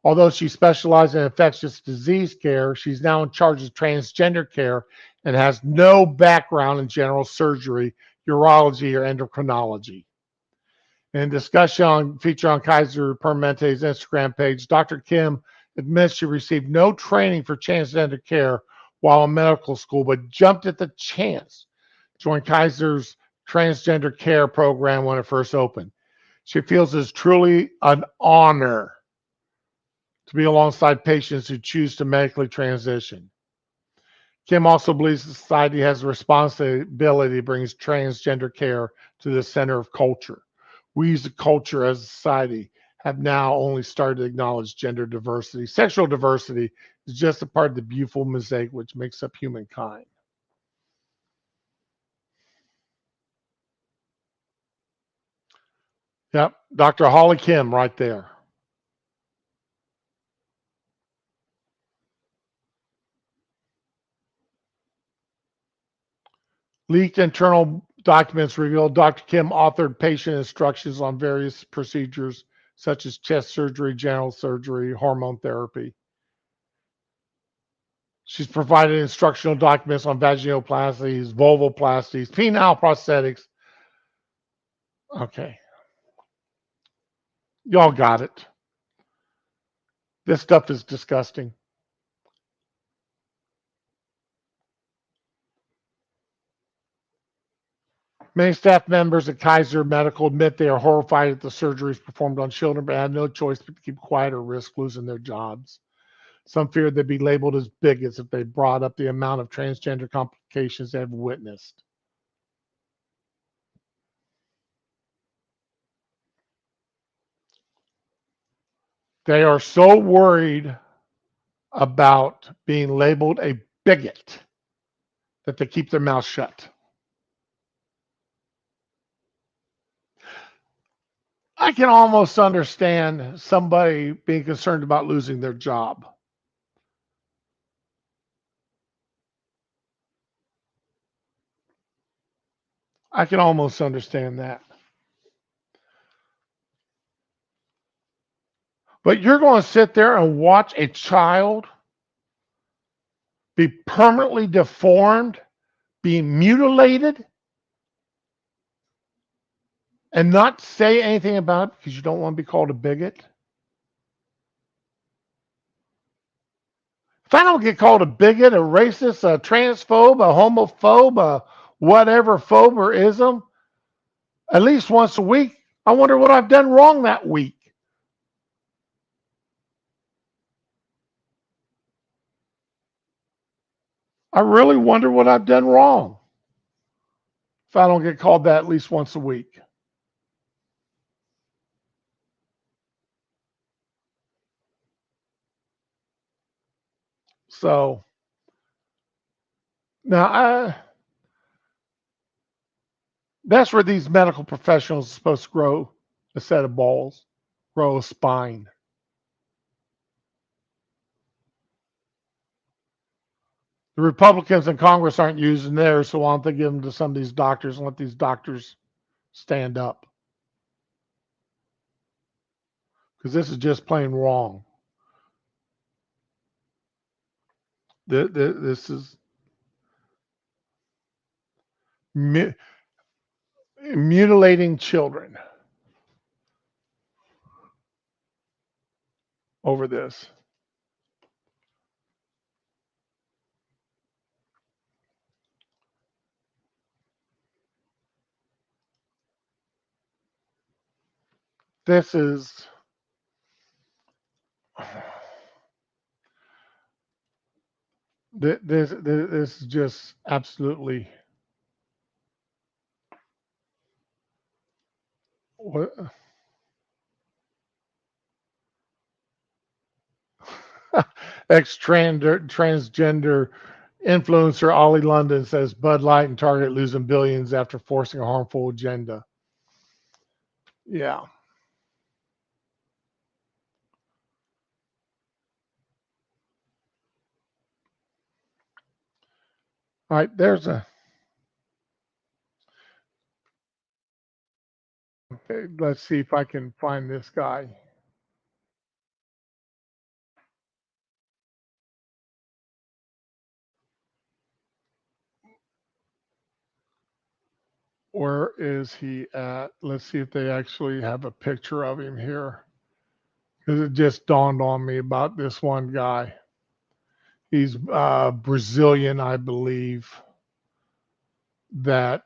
Although she specializes in infectious disease care, she's now in charge of transgender care and has no background in general surgery, urology, or endocrinology. In discussion featured on Kaiser Permanente's Instagram page, Dr. Kim admits she received no training for transgender care while in medical school, but jumped at the chance to join Kaiser's transgender care program when it first opened. She feels it's truly an honor to be alongside patients who choose to medically transition. Kim also believes society has a responsibility to bring transgender care to the center of culture. We as a culture, as a society, have now only started to acknowledge gender diversity, sexual diversity, is just a part of the beautiful mosaic which makes up humankind. Yep, Dr. Holly Kim right there. Leaked internal documents reveal Dr. Kim authored patient instructions on various procedures such as chest surgery, general surgery, hormone therapy. She's provided instructional documents on vaginoplasties, vulvoplasties, penile prosthetics. Okay. Y'all got it. This stuff is disgusting. Many staff members at Kaiser Medical admit they are horrified at the surgeries performed on children, but had no choice but to keep quiet or risk losing their jobs. Some feared they'd be labeled as bigots if they brought up the amount of transgender complications they have witnessed. They are so worried about being labeled a bigot that they keep their mouth shut. I can almost understand somebody being concerned about losing their job. I can almost understand that. But you're going to sit there and watch a child be permanently deformed, being mutilated, and not say anything about it because you don't want to be called a bigot? If I don't get called a bigot, a racist, a transphobe, a homophobe, a whatever phobe or ism, at least once a week, I wonder what I've done wrong that week. I really wonder what I've done wrong if I don't get called that at least once a week. So now that's where these medical professionals are supposed to grow a set of balls, grow a spine. The Republicans in Congress aren't using theirs, so why don't they give them to some of these doctors and let these doctors stand up? Because this is just plain wrong. This is mutilating children over this. This is this is just absolutely what. Transgender influencer Ollie London says Bud Light and Target losing billions after forcing a harmful agenda. Yeah. All right, there's a. Okay, let's see if I can find this guy. Where is he at? Let's see if they actually have a picture of him here. Because it just dawned on me about this one guy. He's Brazilian, I believe. That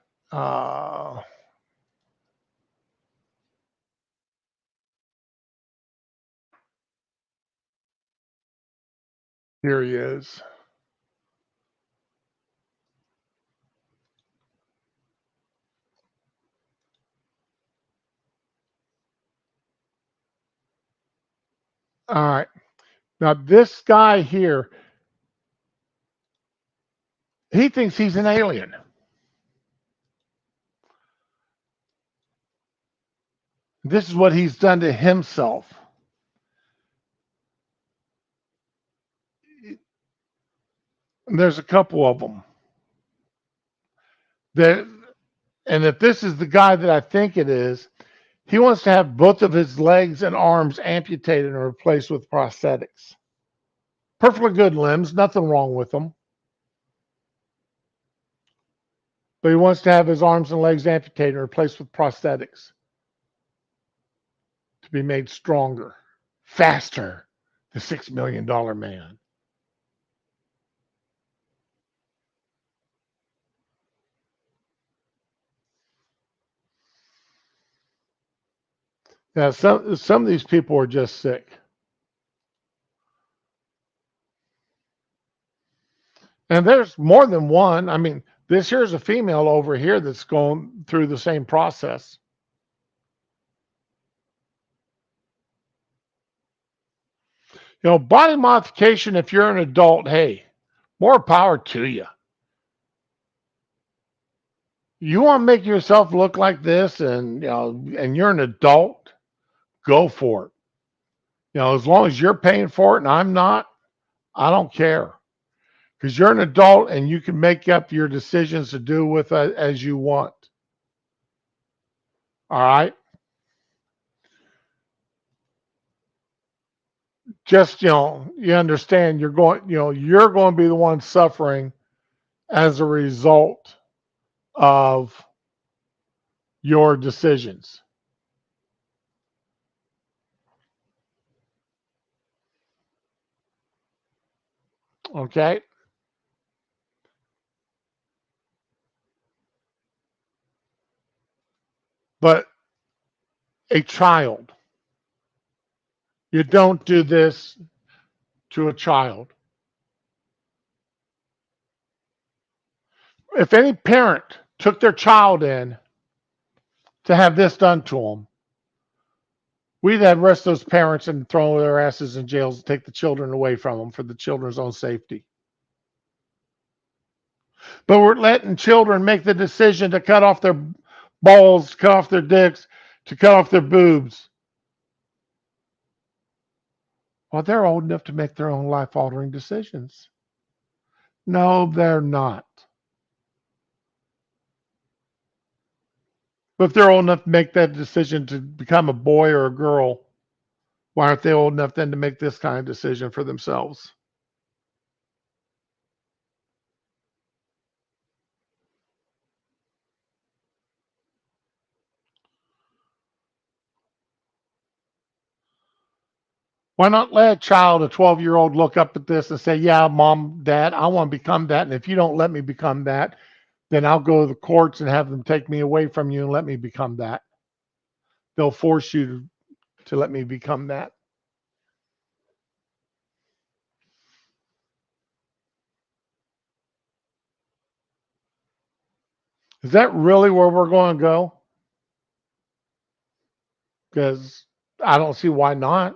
here he is. All right. Now, this guy here, he thinks he's an alien. This is what he's done to himself. And there's a couple of them. That, and if this is the guy that I think it is, he wants to have both of his legs and arms amputated and replaced with prosthetics. Perfectly good limbs, nothing wrong with them. But he wants to have his arms and legs amputated and replaced with prosthetics to be made stronger, faster. The $6 million man. Now, some of these people are just sick. And there's more than one. I mean, this here's a female over here that's going through the same process. You know, body modification, if you're an adult, hey, more power to you. You want to make yourself look like this and and you're an adult, go for it. You know, as long as you're paying for it and I'm not, I don't care. Because you're an adult and you can make up your decisions to do with it as you want. All right. Just you understand you're going to be the one suffering as a result of your decisions. Okay. But a child, you don't do this to a child. If any parent took their child in to have this done to them, we'd arrest those parents and throw their asses in jails and take the children away from them for the children's own safety. But we're letting children make the decision to cut off their balls, cut off their dicks, to cut off their boobs. Well, they're old enough to make their own life-altering decisions. No, they're not. But if they're old enough to make that decision to become a boy or a girl, why aren't they old enough then to make this kind of decision for themselves? Why not let a child, a 12-year-old, look up at this and say, yeah, mom, dad, I want to become that. And if you don't let me become that, then I'll go to the courts and have them take me away from you and let me become that. They'll force you to let me become that. Is that really where we're going to go? Because I don't see why not.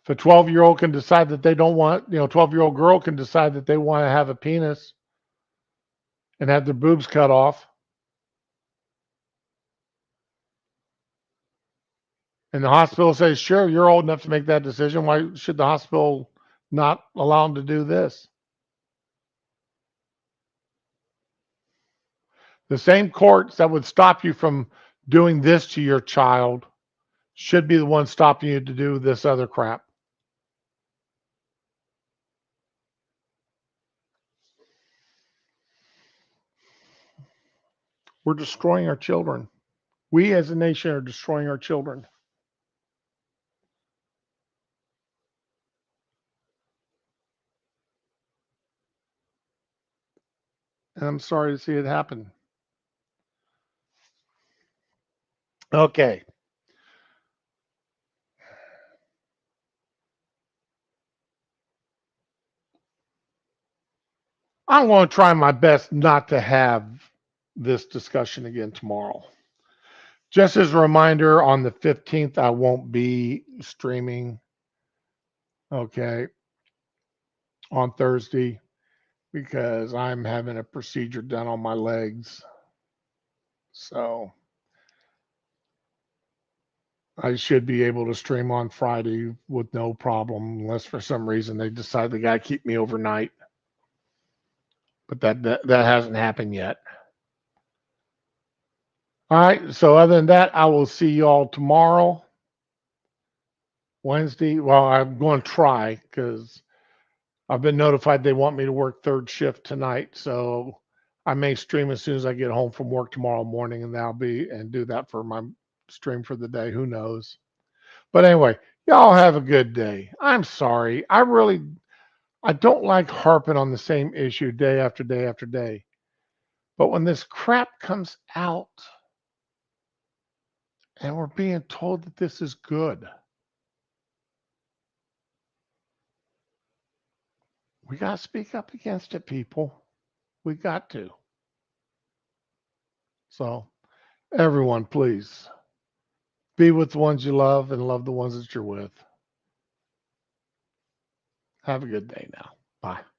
If a 12-year-old can decide that they don't want, 12-year-old girl can decide that they want to have a penis and have their boobs cut off, and the hospital says, sure, you're old enough to make that decision, why should the hospital not allow them to do this? The same courts that would stop you from doing this to your child should be the ones stopping you to do this other crap. We're destroying our children. We as a nation are destroying our children. And I'm sorry to see it happen. Okay. I'm going to try my best not to have this discussion again tomorrow. Just as a reminder, on the 15th, I won't be streaming. okay, on Thursday because I'm having a procedure done on my legs. So I should be able to stream on Friday with no problem, unless for some reason they decide they got to keep me overnight. But that hasn't happened yet. All right. So other than that, I will see you all tomorrow, Wednesday. Well, I'm going to try because I've been notified they want me to work third shift tonight. So I may stream as soon as I get home from work tomorrow morning, and do that for my stream for the day. Who knows? But anyway, y'all have a good day. I'm sorry. I don't like harping on the same issue day after day after day. But when this crap comes out and we're being told that this is good, we got to speak up against it, people. We got to. So, everyone, please be with the ones you love and love the ones that you're with. Have a good day now. Bye.